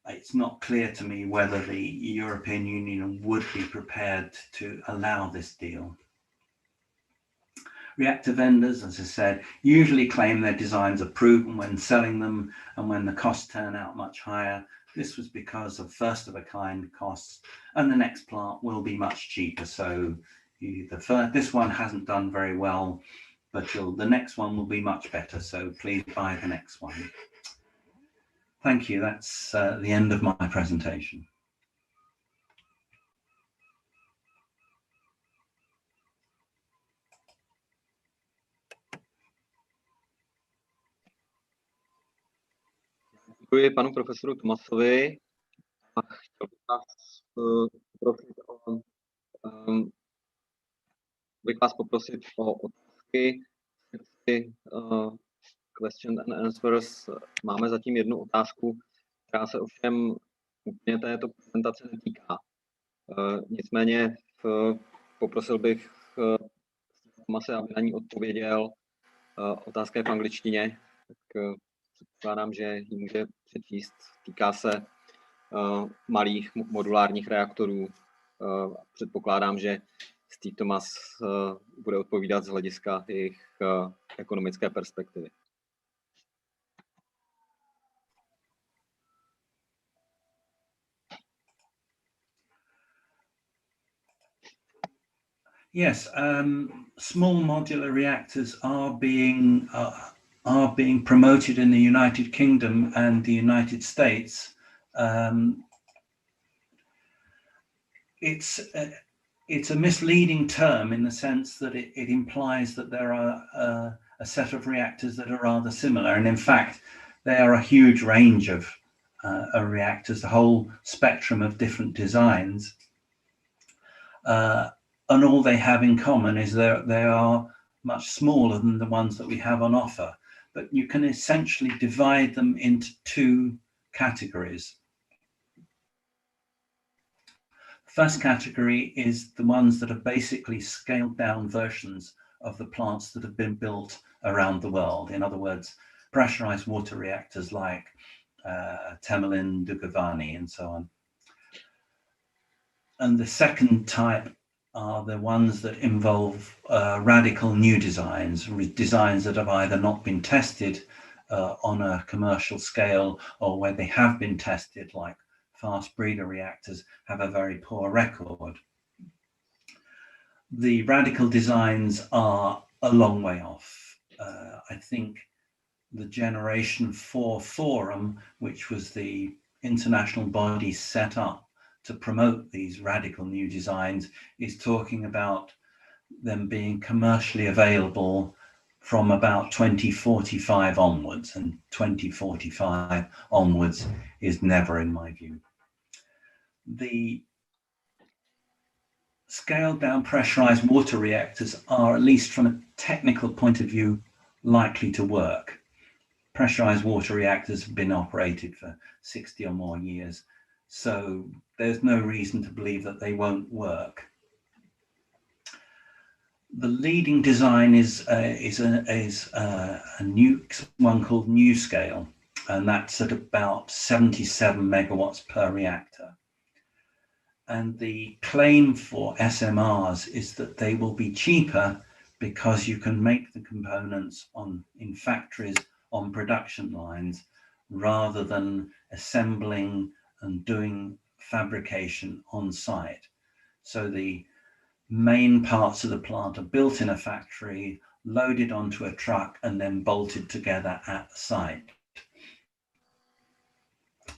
Speaker 4: it's not clear to me whether the European Union would be prepared to allow this deal. Reactor vendors, as I said, usually claim their designs are proven when selling them, and when the costs turn out much higher, this was because of first-of-a-kind costs, and the next plant will be much cheaper. So this one hasn't done very well, but the next one will be much better. So please buy the next one. Thank you. That's the end of my presentation.
Speaker 1: Děkuji panu profesoru Tomasovi. A chtěl bych vás poprosit o otázky. Question and answers. Máme zatím jednu otázku, která se ovšem úplně této prezentace netýká. Nicméně poprosil bych Tomase, aby na ní odpověděl. Otázka je v angličtině, tak předpokládám, že ji může přečíst. Týká se malých modulárních reaktorů. Předpokládám, že Steve Thomas bude odpovídat z hlediska jejich ekonomické perspektivy.
Speaker 4: Yes, small modular reactors are being promoted in the United Kingdom and the United States. It's a misleading term in the sense that it implies that there are a set of reactors that are rather similar, and in fact there are a huge range of reactors, the whole spectrum of different designs. And all they have in common is they are much smaller than the ones that we have on offer. But you can essentially divide them into two categories. First category is the ones that are basically scaled down versions of the plants that have been built around the world. In other words, pressurized water reactors like Temelin, Dukovanech, and so on. And the second type are the ones that involve radical new designs that have either not been tested on a commercial scale, or where they have been tested, like fast breeder reactors, have a very poor record. The radical designs are a long way off. I think the Generation 4 Forum, which was the international body set up to promote these radical new designs, is talking about them being commercially available from about 2045 onwards, and 2045 onwards is never, in my view. The scaled down pressurized water reactors are, at least from a technical point of view, likely to work. Pressurized water reactors have been operated for 60 or more years, so there's no reason to believe that they won't work. The leading design is a new one called NuScale, and that's at about 77 megawatts per reactor. And the claim for SMRs is that they will be cheaper because you can make the components in factories on production lines, rather than assembling and doing fabrication on site. So the main parts of the plant are built in a factory, loaded onto a truck, and then bolted together at the site.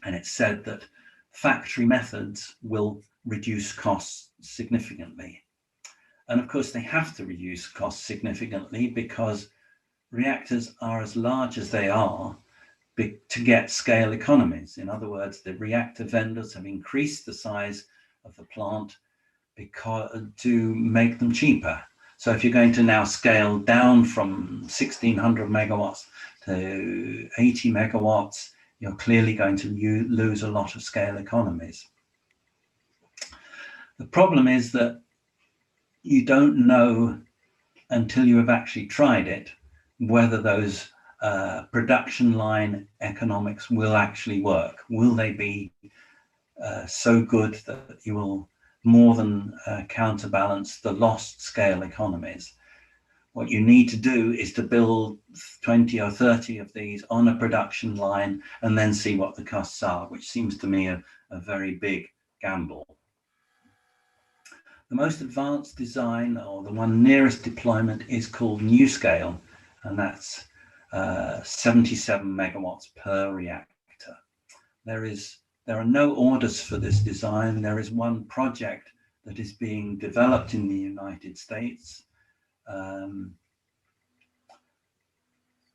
Speaker 4: And it's said that factory methods will reduce costs significantly. And of course, they have to reduce costs significantly because reactors are as large as they are to get scale economies. In other words, the reactor vendors have increased the size of the plant to make them cheaper. So if you're going to now scale down from 1600 megawatts to 80 megawatts, you're clearly going to lose a lot of scale economies. The problem is that you don't know until you have actually tried it whether those production line economics will actually work. Will they be so good that you will more than counterbalance the lost scale economies? What you need to do is to build 20 or 30 of these on a production line and then see what the costs are, which seems to me a very big gamble. The most advanced design, or the one nearest deployment, is called NuScale, and that's 77 megawatts per reactor. There are no orders for this design. There is one project that is being developed in the United States.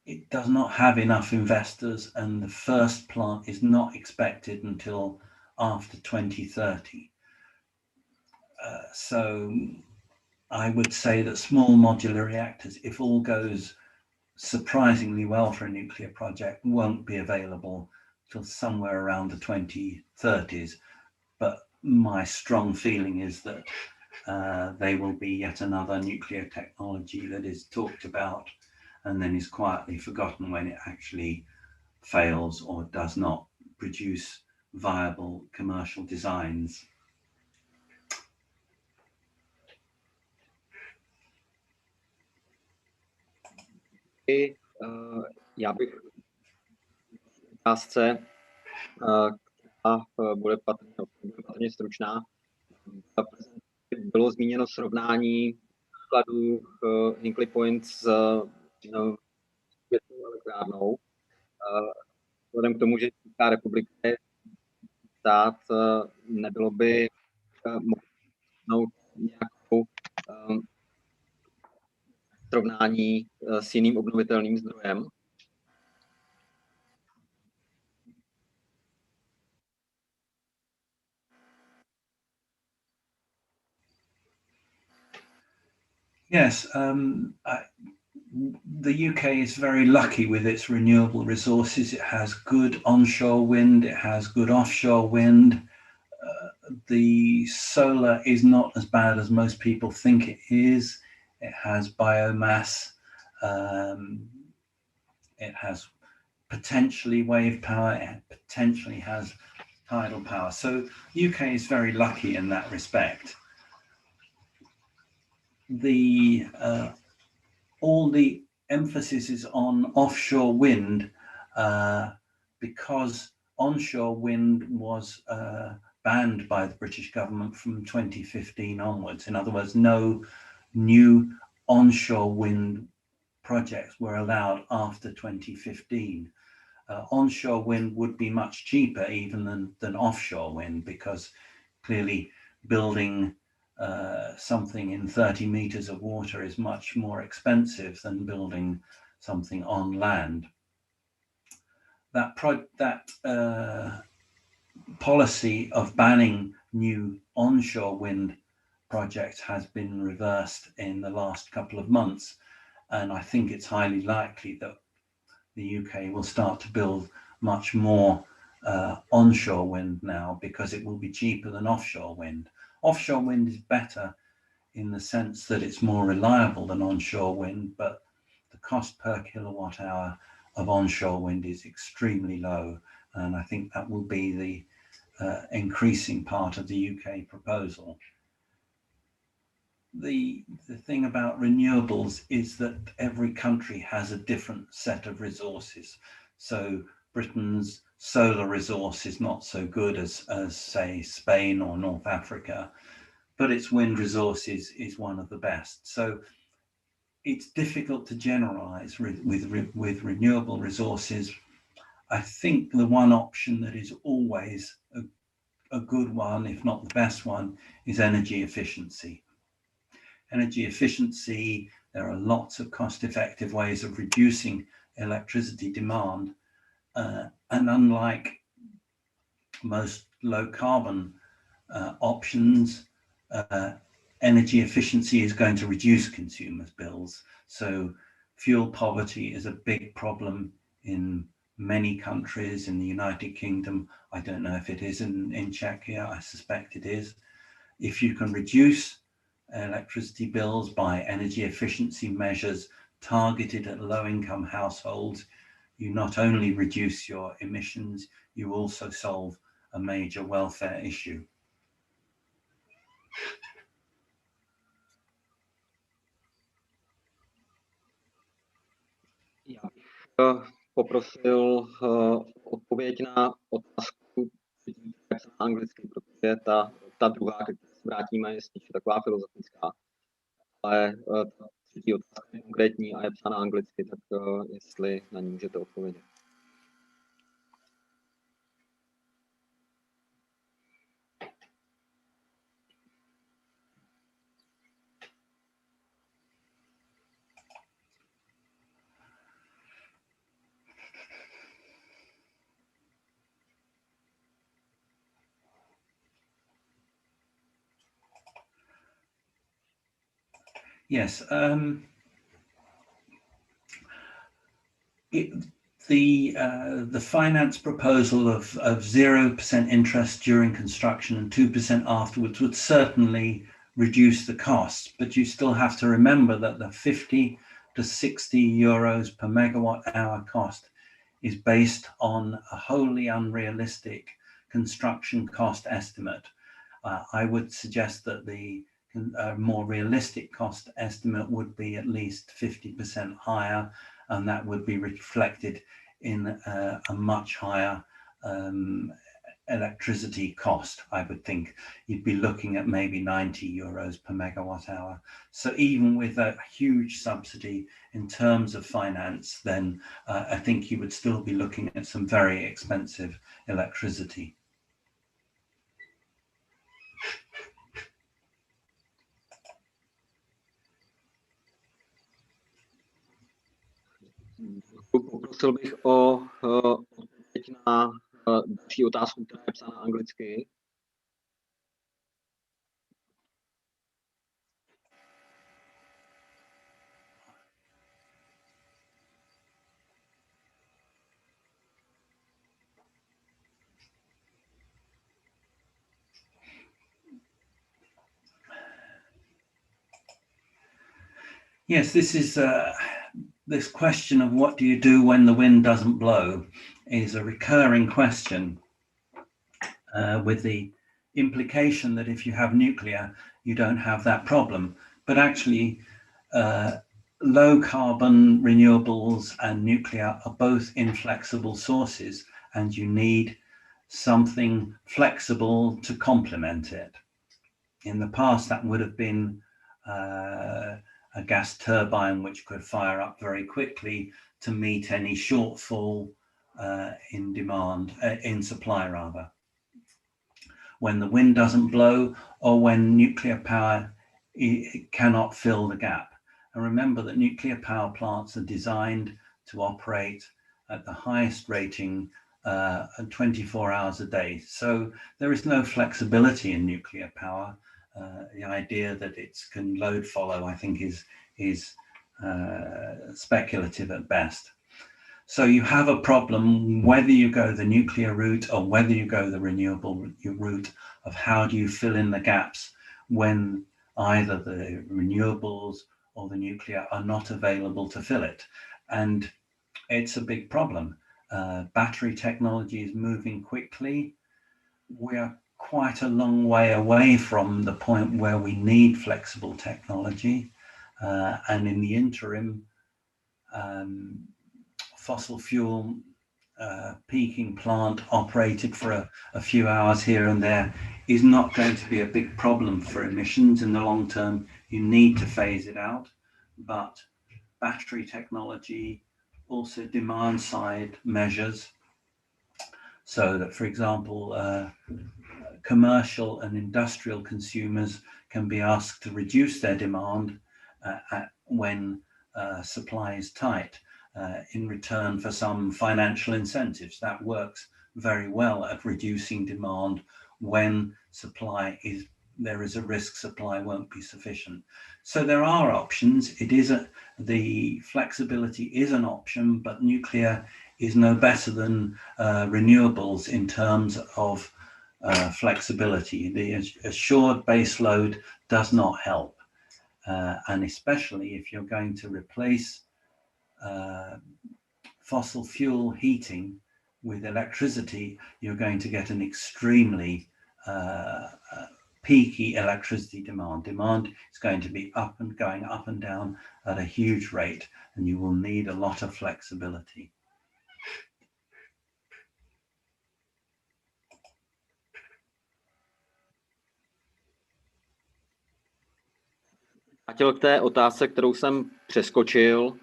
Speaker 4: It does not have enough investors, and the first plant is not expected until after 2030. So I would say that small modular reactors, if all goes surprisingly well for a nuclear project, won't be available till somewhere around the 2030s. But my strong feeling is that they will be yet another nuclear technology that is talked about and then is quietly forgotten when it actually fails or does not produce viable commercial designs.
Speaker 1: Já bych v otázce, která bude patrně stručná, bylo zmíněno srovnání nákladů Hinkley Point s větrnou elektrárnou. Vzhledem k tomu, že Česká republika je stát, nebylo by možnou nějakou srovnání s jiným obnovitelným zdrojem?
Speaker 4: Yes, the UK is very lucky with its renewable resources. It has good onshore wind, it has good offshore wind. The solar is not as bad as most people think it is. It has biomass, it has potentially wave power, it potentially has tidal power. So UK is very lucky in that respect. All the emphasis is on offshore wind because onshore wind was banned by the British government from 2015 onwards. In other words, no new onshore wind projects were allowed after 2015. Onshore wind would be much cheaper even than offshore wind, because clearly building something in 30 meters of water is much more expensive than building something on land. That policy of banning new onshore wind projects has been reversed in the last couple of months, and I think it's highly likely that the UK will start to build much more onshore wind now, because it will be cheaper than offshore wind. Offshore wind is better in the sense that it's more reliable than onshore wind, but the cost per kilowatt hour of onshore wind is extremely low, and I think that will be the increasing part of the UK proposal. The thing about renewables is that every country has a different set of resources. So Britain's solar resource is not so good as say Spain or North Africa, but its wind resource is one of the best. So it's difficult to generalize with renewable resources. I think the one option that is always a good one, if not the best one, is energy efficiency. Energy efficiency, there are lots of cost-effective ways of reducing electricity demand, and unlike most low-carbon options, energy efficiency is going to reduce consumers' bills. So fuel poverty is a big problem in many countries. In the United Kingdom, I don't know if it is in Czechia, I suspect it is. If you can reduce electricity bills by energy efficiency measures targeted at low-income households, you not only reduce your emissions, you also solve a major welfare issue.
Speaker 1: Já bych poprosil odpověď na otázku anglicky, protože ta druhá, ke které se vrátíme, je spíš taková filozofická. Ale ta třetí otázka je konkrétní a je psána anglicky, tak jestli na ní můžete odpovědět.
Speaker 4: Yes, the finance proposal of 0% interest during construction and 2% afterwards would certainly reduce the costs, but you still have to remember that the 50 to 60 euros per megawatt hour cost is based on a wholly unrealistic construction cost estimate. I would suggest that the more realistic cost estimate would be at least 50% higher, and that would be reflected in a much higher electricity cost. I would think you'd be looking at maybe 90 euros per megawatt hour. So even with a huge subsidy in terms of finance, then I think you would still be looking at some very expensive electricity.
Speaker 1: Poprosil bych o odpověď na další otázku, která je psána anglicky.
Speaker 4: Yes, this is this question of what do you do when the wind doesn't blow is a recurring question with the implication that if you have nuclear, you don't have that problem. But actually, low carbon renewables and nuclear are both inflexible sources, and you need something flexible to complement it. In the past, that would have been a gas turbine which could fire up very quickly to meet any shortfall in demand, in supply rather. When the wind doesn't blow or when nuclear power cannot fill the gap. And remember that nuclear power plants are designed to operate at the highest rating 24 hours a day. So there is no flexibility in nuclear power. The idea that it can load follow, I think, is speculative at best. So you have a problem whether you go the nuclear route or whether you go the renewable route of how do you fill in the gaps when either the renewables or the nuclear are not available to fill it. And it's a big problem. Battery technology is moving quickly. We are quite a long way away from the point where we need flexible technology. And in the interim, fossil fuel peaking plant operated for a few hours here and there is not going to be a big problem for emissions in the long term. You need to phase it out, but battery technology also demand side measures so that, for example, commercial and industrial consumers can be asked to reduce their demand when supply is tight in return for some financial incentives. That works very well at reducing demand when supply is there is a risk supply won't be sufficient. So there are options. It is the flexibility is an option, but nuclear is no better than renewables in terms of flexibility. The assured base load does not help, and especially if you're going to replace fossil fuel heating with electricity, you're going to get an extremely peaky electricity demand. Demand is going to be going up and down at a huge rate, and you will need a lot of flexibility.
Speaker 1: K té otázce, kterou jsem přeskočil,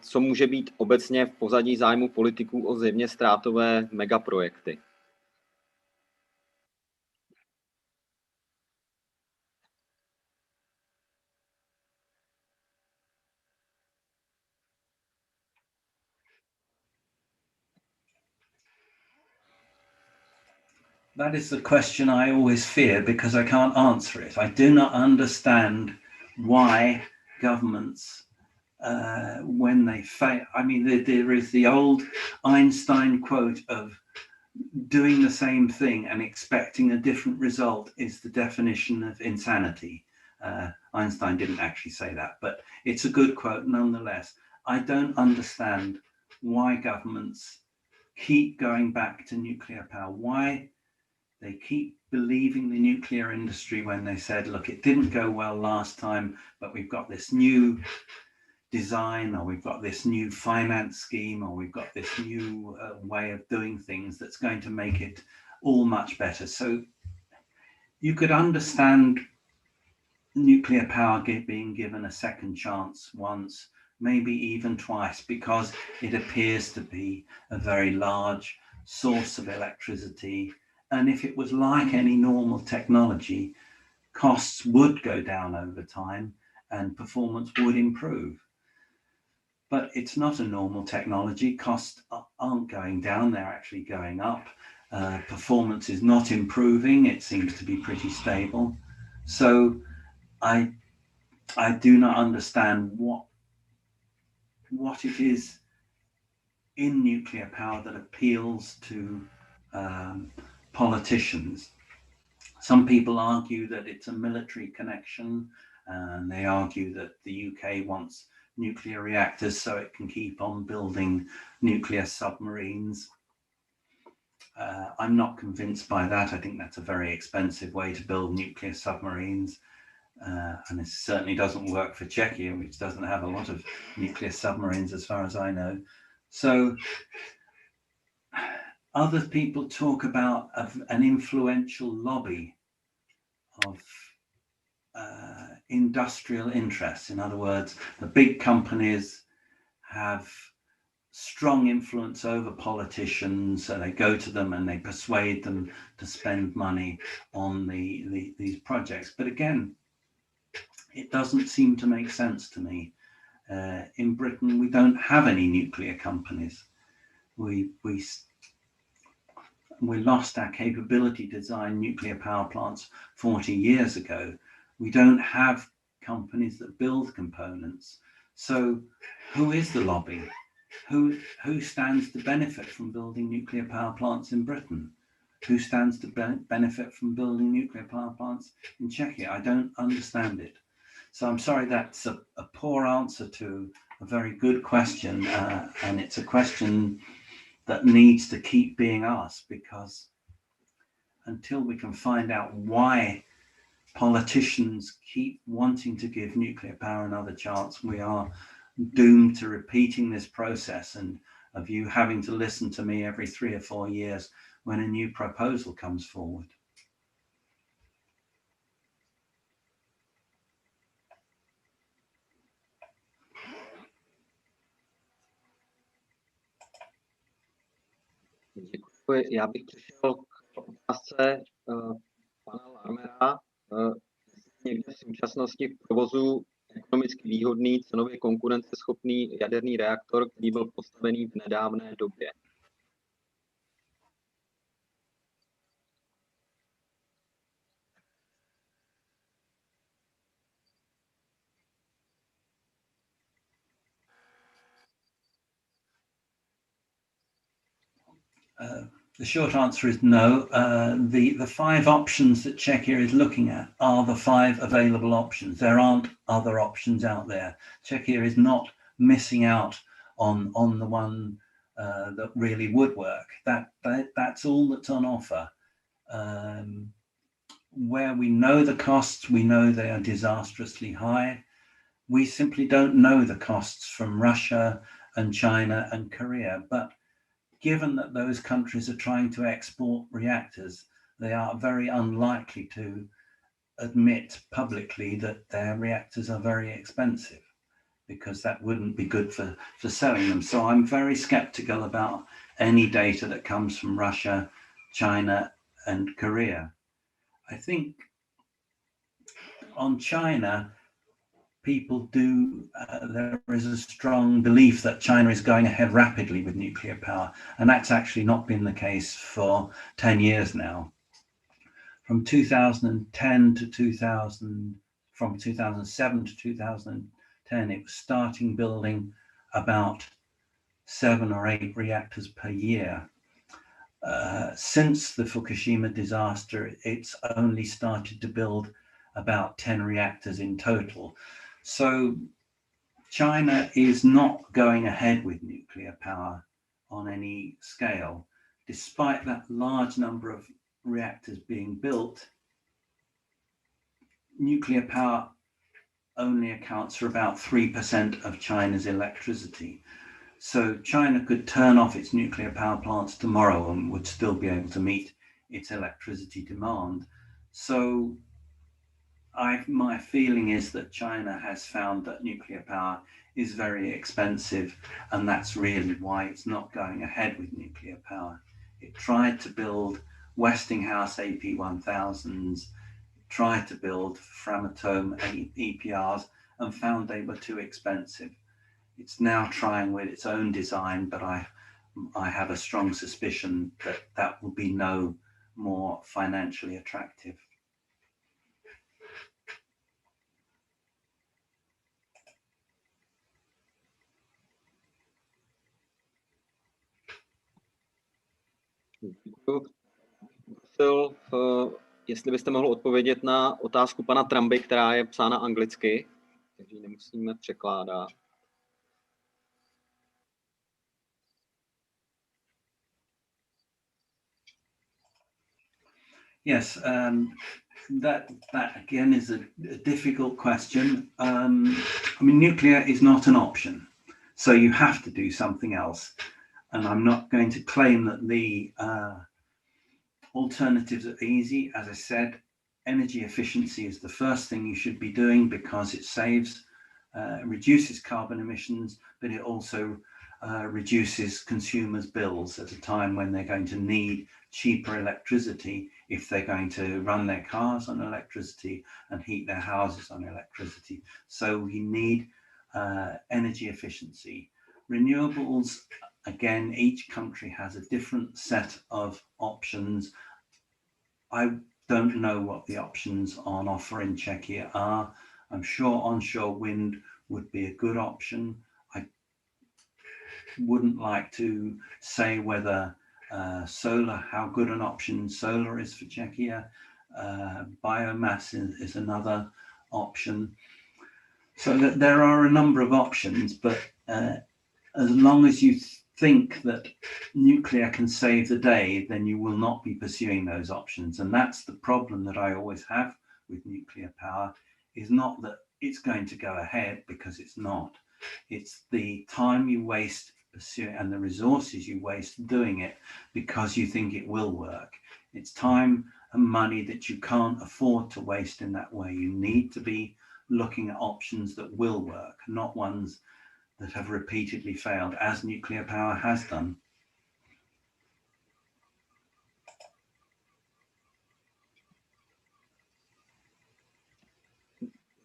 Speaker 1: co může být obecně v pozadí zájmu politiků o zjevně ztrátové megaprojekty?
Speaker 4: That is the question I always fear because I can't answer it. I do not understand why governments, when they fail, I mean, there is the old Einstein quote of doing the same thing and expecting a different result is the definition of insanity. Einstein didn't actually say that, but it's a good quote nonetheless. I don't understand why governments keep going back to nuclear power, why they keep believing the nuclear industry when they said, look, it didn't go well last time, but we've got this new design, or we've got this new finance scheme, or we've got this new way of doing things that's going to make it all much better. So you could understand nuclear power being given a second chance once, maybe even twice, because it appears to be a very large source of electricity. And if it was like any normal technology, costs would go down over time and performance would improve. But it's not a normal technology. Costs aren't going down, they're actually going up. Performance is not improving, it seems to be pretty stable. So I do not understand what it is in nuclear power that appeals to politicians. Some people argue that it's a military connection, and they argue that the UK wants nuclear reactors so it can keep on building nuclear submarines. I'm not convinced by that. I think that's a very expensive way to build nuclear submarines. And it certainly doesn't work for Czechia, which doesn't have a lot of nuclear submarines as far as I know. So other people talk about an influential lobby of industrial interests. In other words, the big companies have strong influence over politicians, so they go to them and they persuade them to spend money on these projects. But again, it doesn't seem to make sense to me. In Britain, we don't have any nuclear companies. We lost our capability to design nuclear power plants 40 years ago. We don't have companies that build components. So who is the lobby? Who stands to benefit from building nuclear power plants in Britain? Who stands to benefit from building nuclear power plants in Czechia? I don't understand it. So I'm sorry, that's a poor answer to a very good question. And it's a question that needs to keep being asked, because until we can find out why politicians keep wanting to give nuclear power another chance, we are doomed to repeating this process and of you having to listen to me every 3 or 4 years when a new proposal comes forward.
Speaker 1: Děkuji. Já bych přešel k otázce pana Larmera. Někde v současnosti v provozu ekonomicky výhodný, cenově konkurenceschopný jaderný reaktor, který byl postavený v nedávné době.
Speaker 4: The short answer is no. The 5 options that Czechia is looking at are the 5 available options. There aren't other options out there. Czechia is not missing out on the one that really would work. That's all that's on offer. Where we know the costs, we know they are disastrously high. We simply don't know the costs from Russia and China and Korea. But given that those countries are trying to export reactors, they are very unlikely to admit publicly that their reactors are very expensive, because that wouldn't be good for selling them. So I'm very skeptical about any data that comes from Russia, China, and Korea. I think on China, people there is a strong belief that China is going ahead rapidly with nuclear power, and that's actually not been the case for 10 years now. From 2007 to 2010, it was starting building about 7 or 8 reactors per year. Since the Fukushima disaster, it's only started to build about 10 reactors in total. So China is not going ahead with nuclear power on any scale. Despite that large number of reactors being built, nuclear power only accounts for about 3% of China's electricity. So China could turn off its nuclear power plants tomorrow and would still be able to meet its electricity demand. So my feeling is that China has found that nuclear power is very expensive, and that's really why it's not going ahead with nuclear power. It tried to build Westinghouse AP1000s, tried to build Framatome EPRs, and found they were too expensive. It's now trying with its own design, but I have a strong suspicion that that will be no more financially attractive.
Speaker 1: Prosil, jestli byste mohl odpovědět na otázku pana Trumby, která je psána anglicky, takže ji nemusíme překládat.
Speaker 4: Yes, that again is a difficult question. I mean, nuclear is not an option, so you have to do something else. And I'm not going to claim that the alternatives are easy. As I said, energy efficiency is the first thing you should be doing, because it reduces carbon emissions, but it also reduces consumers' bills at a time when they're going to need cheaper electricity if they're going to run their cars on electricity and heat their houses on electricity. So we need energy efficiency. Renewables, again, each country has a different set of options. I don't know what the options on offer in Czechia are. I'm sure onshore wind would be a good option. I wouldn't like to say whether solar, how good an option solar is for Czechia. Biomass is another option. So that there are a number of options, but as long as you think that nuclear can save the day, then you will not be pursuing those options. And that's the problem that I always have with nuclear power, is not that it's going to go ahead, because it's not. It's the time you waste pursuing and the resources you waste doing it because you think it will work. It's time and money that you can't afford to waste in that way. You need to be looking at options that will work, not ones that have repeatedly failed, as nuclear power has done.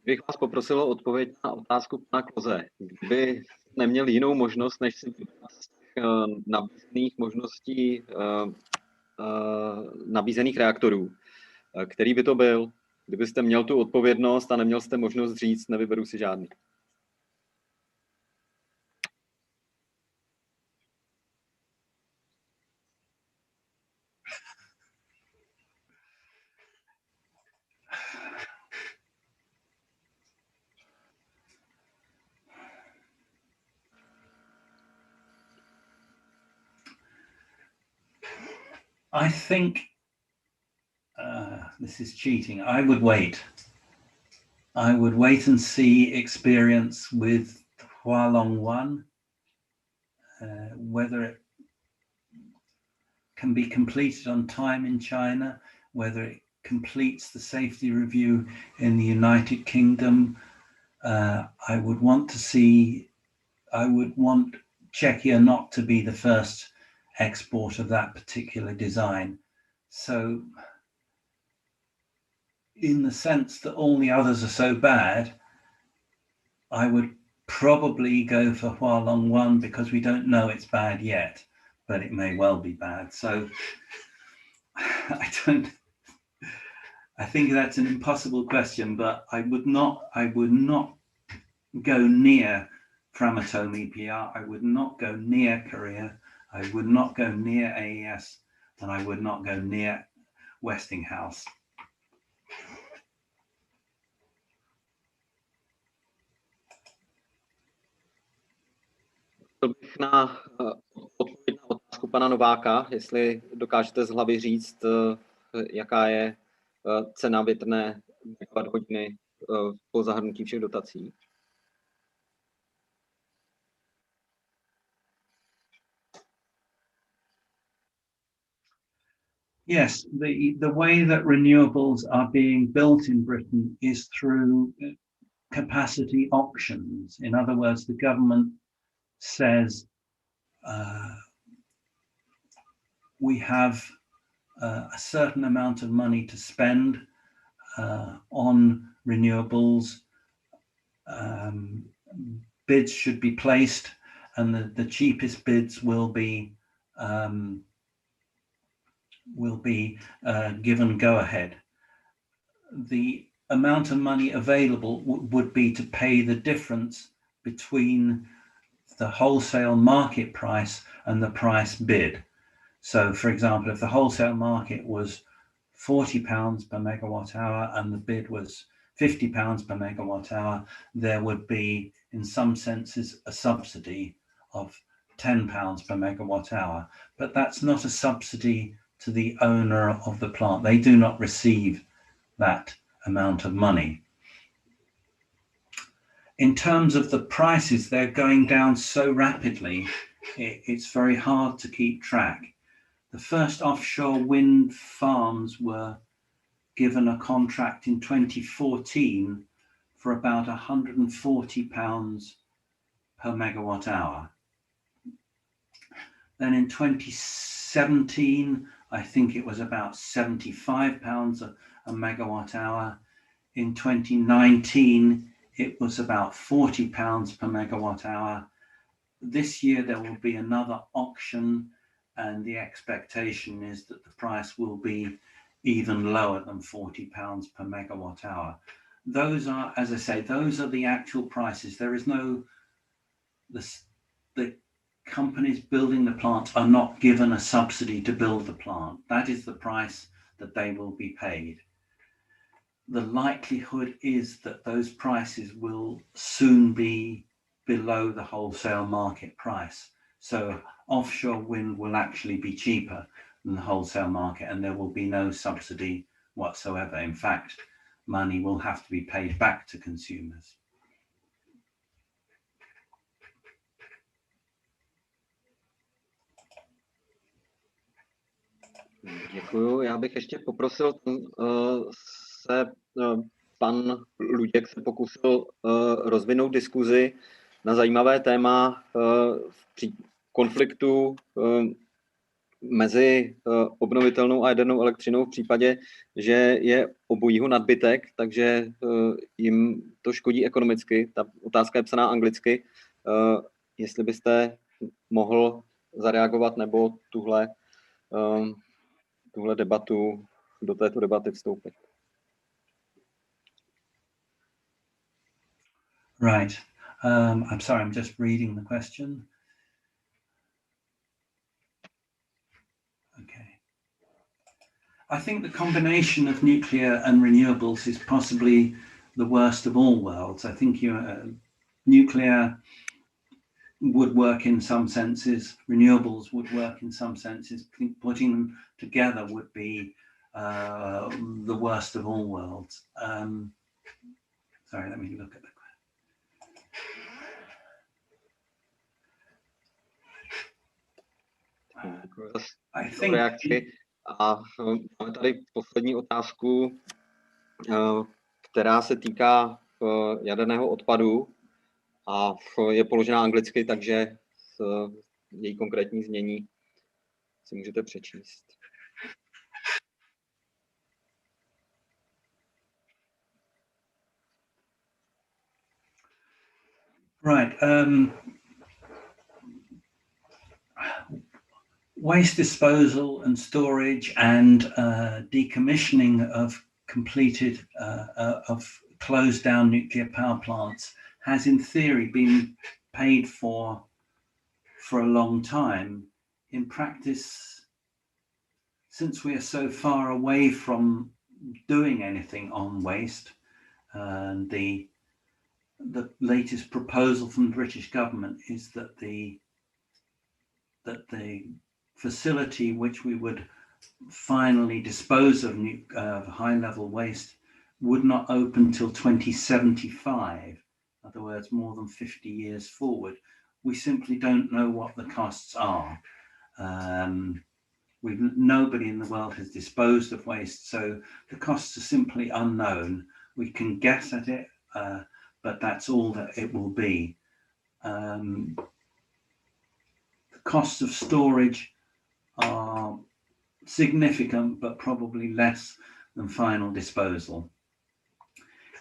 Speaker 1: Bych vás poprosil o odpověď na otázku pana Kloze. Kdyby neměl jinou možnost, než si z těch nabízených možností nabízených reaktorů, který by to byl? Kdybyste měl tu odpovědnost a neměl jste možnost říct, nevyberu si žádný.
Speaker 4: I think this is cheating. I would wait. I would wait and see experience with Hualong 1, whether it can be completed on time in China, whether it completes the safety review in the United Kingdom. I would want Czechia not to be the first export of that particular design. So in the sense that all the others are so bad, I would probably go for Hualong 1 because we don't know it's bad yet, but it may well be bad. So I think that's an impossible question, but I would not go near Framatome EPR. I would not go near Korea. I would not go near AES, and I would not go near Westinghouse.
Speaker 1: Chtěl bych na odpověď na otázku pana Nováka, jestli dokážete z hlavy říct, jaká je cena větrné megawatt-hodiny po zahrnutí všech dotací.
Speaker 4: Yes, the way that renewables are being built in Britain is through capacity auctions. In other words, the government says we have a certain amount of money to spend on renewables. Bids should be placed, and the cheapest bids will be given go-ahead. The amount of money available would be to pay the difference between the wholesale market price and the price bid. So, for example, if the wholesale market was £40 per megawatt hour and the bid was £50 per megawatt hour, there would be, in some senses, a subsidy of £10 per megawatt hour. But that's not a subsidy to the owner of the plant. They do not receive that amount of money. In terms of the prices, they're going down so rapidly, it's very hard to keep track. The first offshore wind farms were given a contract in 2014 for about £140 per megawatt hour. Then in 2017, I think it was about £75 a megawatt hour. In 2019, it was about £40 per megawatt hour. This year, there will be another auction, and the expectation is that the price will be even lower than £40 per megawatt hour. Those are, as I say, those are the actual prices. There is no, the companies building the plant are not given a subsidy to build the plant. That is the price that they will be paid. The likelihood is that those prices will soon be below the wholesale market price. So offshore wind will actually be cheaper than the wholesale market, and there will be no subsidy whatsoever. In fact, money will have to be paid back to consumers.
Speaker 1: Děkuju. Já bych ještě poprosil pan Luděk se pokusil rozvinout diskuzi na zajímavé téma v konfliktu mezi obnovitelnou a jadernou elektřinou v případě, že je obojího nadbytek, takže jim to škodí ekonomicky. Ta otázka je psaná anglicky. Jestli byste mohl zareagovat nebo tuhle debatu, do této debaty vstoupit.
Speaker 4: Right. I'm sorry, I'm just reading the question. Okay. I think the combination of nuclear and renewables is possibly the worst of all worlds. I think nuclear would work in some senses. Renewables would work in some senses. Putting them together would be the worst of all worlds. Sorry, let me look at the. I think.
Speaker 1: Reakci. A máme tady poslední otázku, která se týká jaderného odpadu a je položená anglicky, takže její konkrétní znění si můžete přečíst.
Speaker 4: Right. Waste disposal and storage and decommissioning of completed of closed down nuclear power plants has in theory been paid for a long time. In practice, since we are so far away from doing anything on waste, and the latest proposal from the British government is that the facility which we would finally dispose of high-level waste would not open till 2075. In other words, more than 50 years forward. We simply don't know what the costs are. Nobody in the world has disposed of waste, so the costs are simply unknown. We can guess at it, but that's all that it will be. The costs of storage are significant, but probably less than final disposal.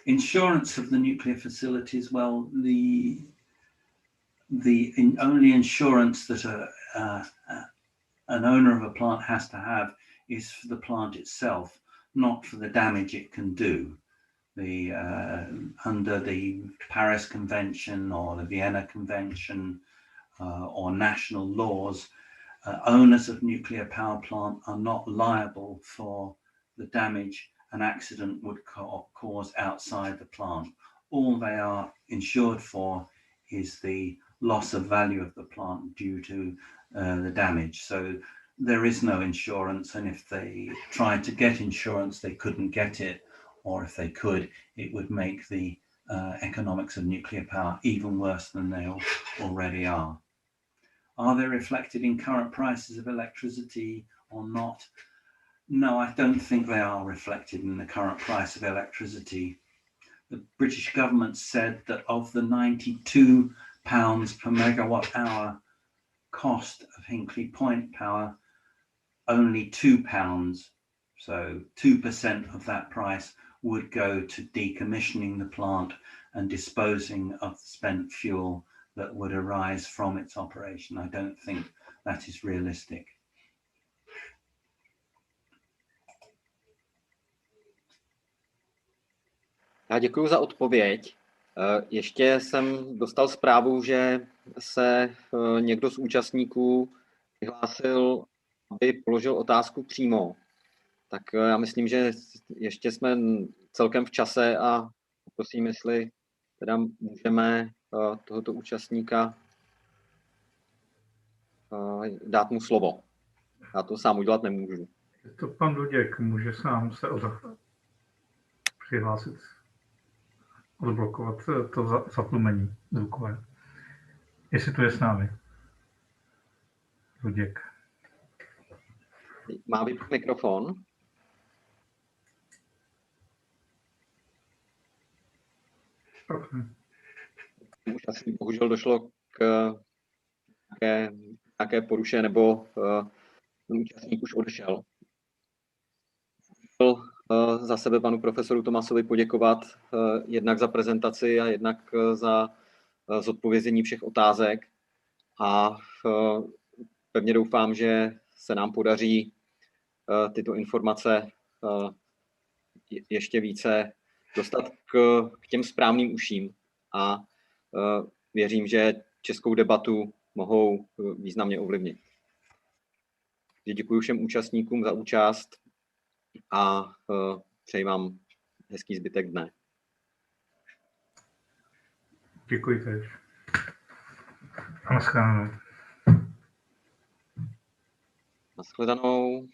Speaker 4: Insurance of the nuclear facilities, well, the only insurance that an owner of a plant has to have is for the plant itself, not for the damage it can do. Under the Paris Convention or the Vienna Convention or national laws, owners of nuclear power plant are not liable for the damage an accident would cause outside the plant. All they are insured for is the loss of value of the plant due to the damage. So there is no insurance, and if they tried to get insurance, they couldn't get it, or if they could, it would make the economics of nuclear power even worse than they already are. Are they reflected in current prices of electricity or not? No, I don't think they are reflected in the current price of electricity. The British government said that of the £92 per megawatt hour cost of Hinkley Point power, only £2, so 2% of that price, would go to decommissioning the plant and disposing of the spent fuel that would arise from its operation. I don't think that is realistic.
Speaker 1: Já děkuji za odpověď. Ještě jsem dostal zprávu, že se někdo z účastníků přihlásil, aby položil otázku přímo. Tak já myslím, že ještě jsme celkem v čase a prosím, jestli teda můžeme tohoto účastníka dát mu slovo. Já to sám udělat nemůžu.
Speaker 3: To pan Duděk může sám se přihlásit, odblokovat to zatlumení zvukové. Jestli tu je s námi. Duděk.
Speaker 1: Má vypnout mikrofon?
Speaker 3: Okay.
Speaker 1: Účastník bohužel došlo k nějaké poruše, nebo ten účastník už odešel. Chtěl za sebe panu profesoru Thomasovi poděkovat jednak za prezentaci a jednak za zodpovězení všech otázek. A pevně doufám, že se nám podaří tyto informace ještě více dostat k těm správným uším. A věřím, že českou debatu mohou významně ovlivnit. Děkuji všem účastníkům za účast a přeji vám hezký zbytek dne.
Speaker 3: Děkuji tež. Naschledanou.
Speaker 1: Naschledanou.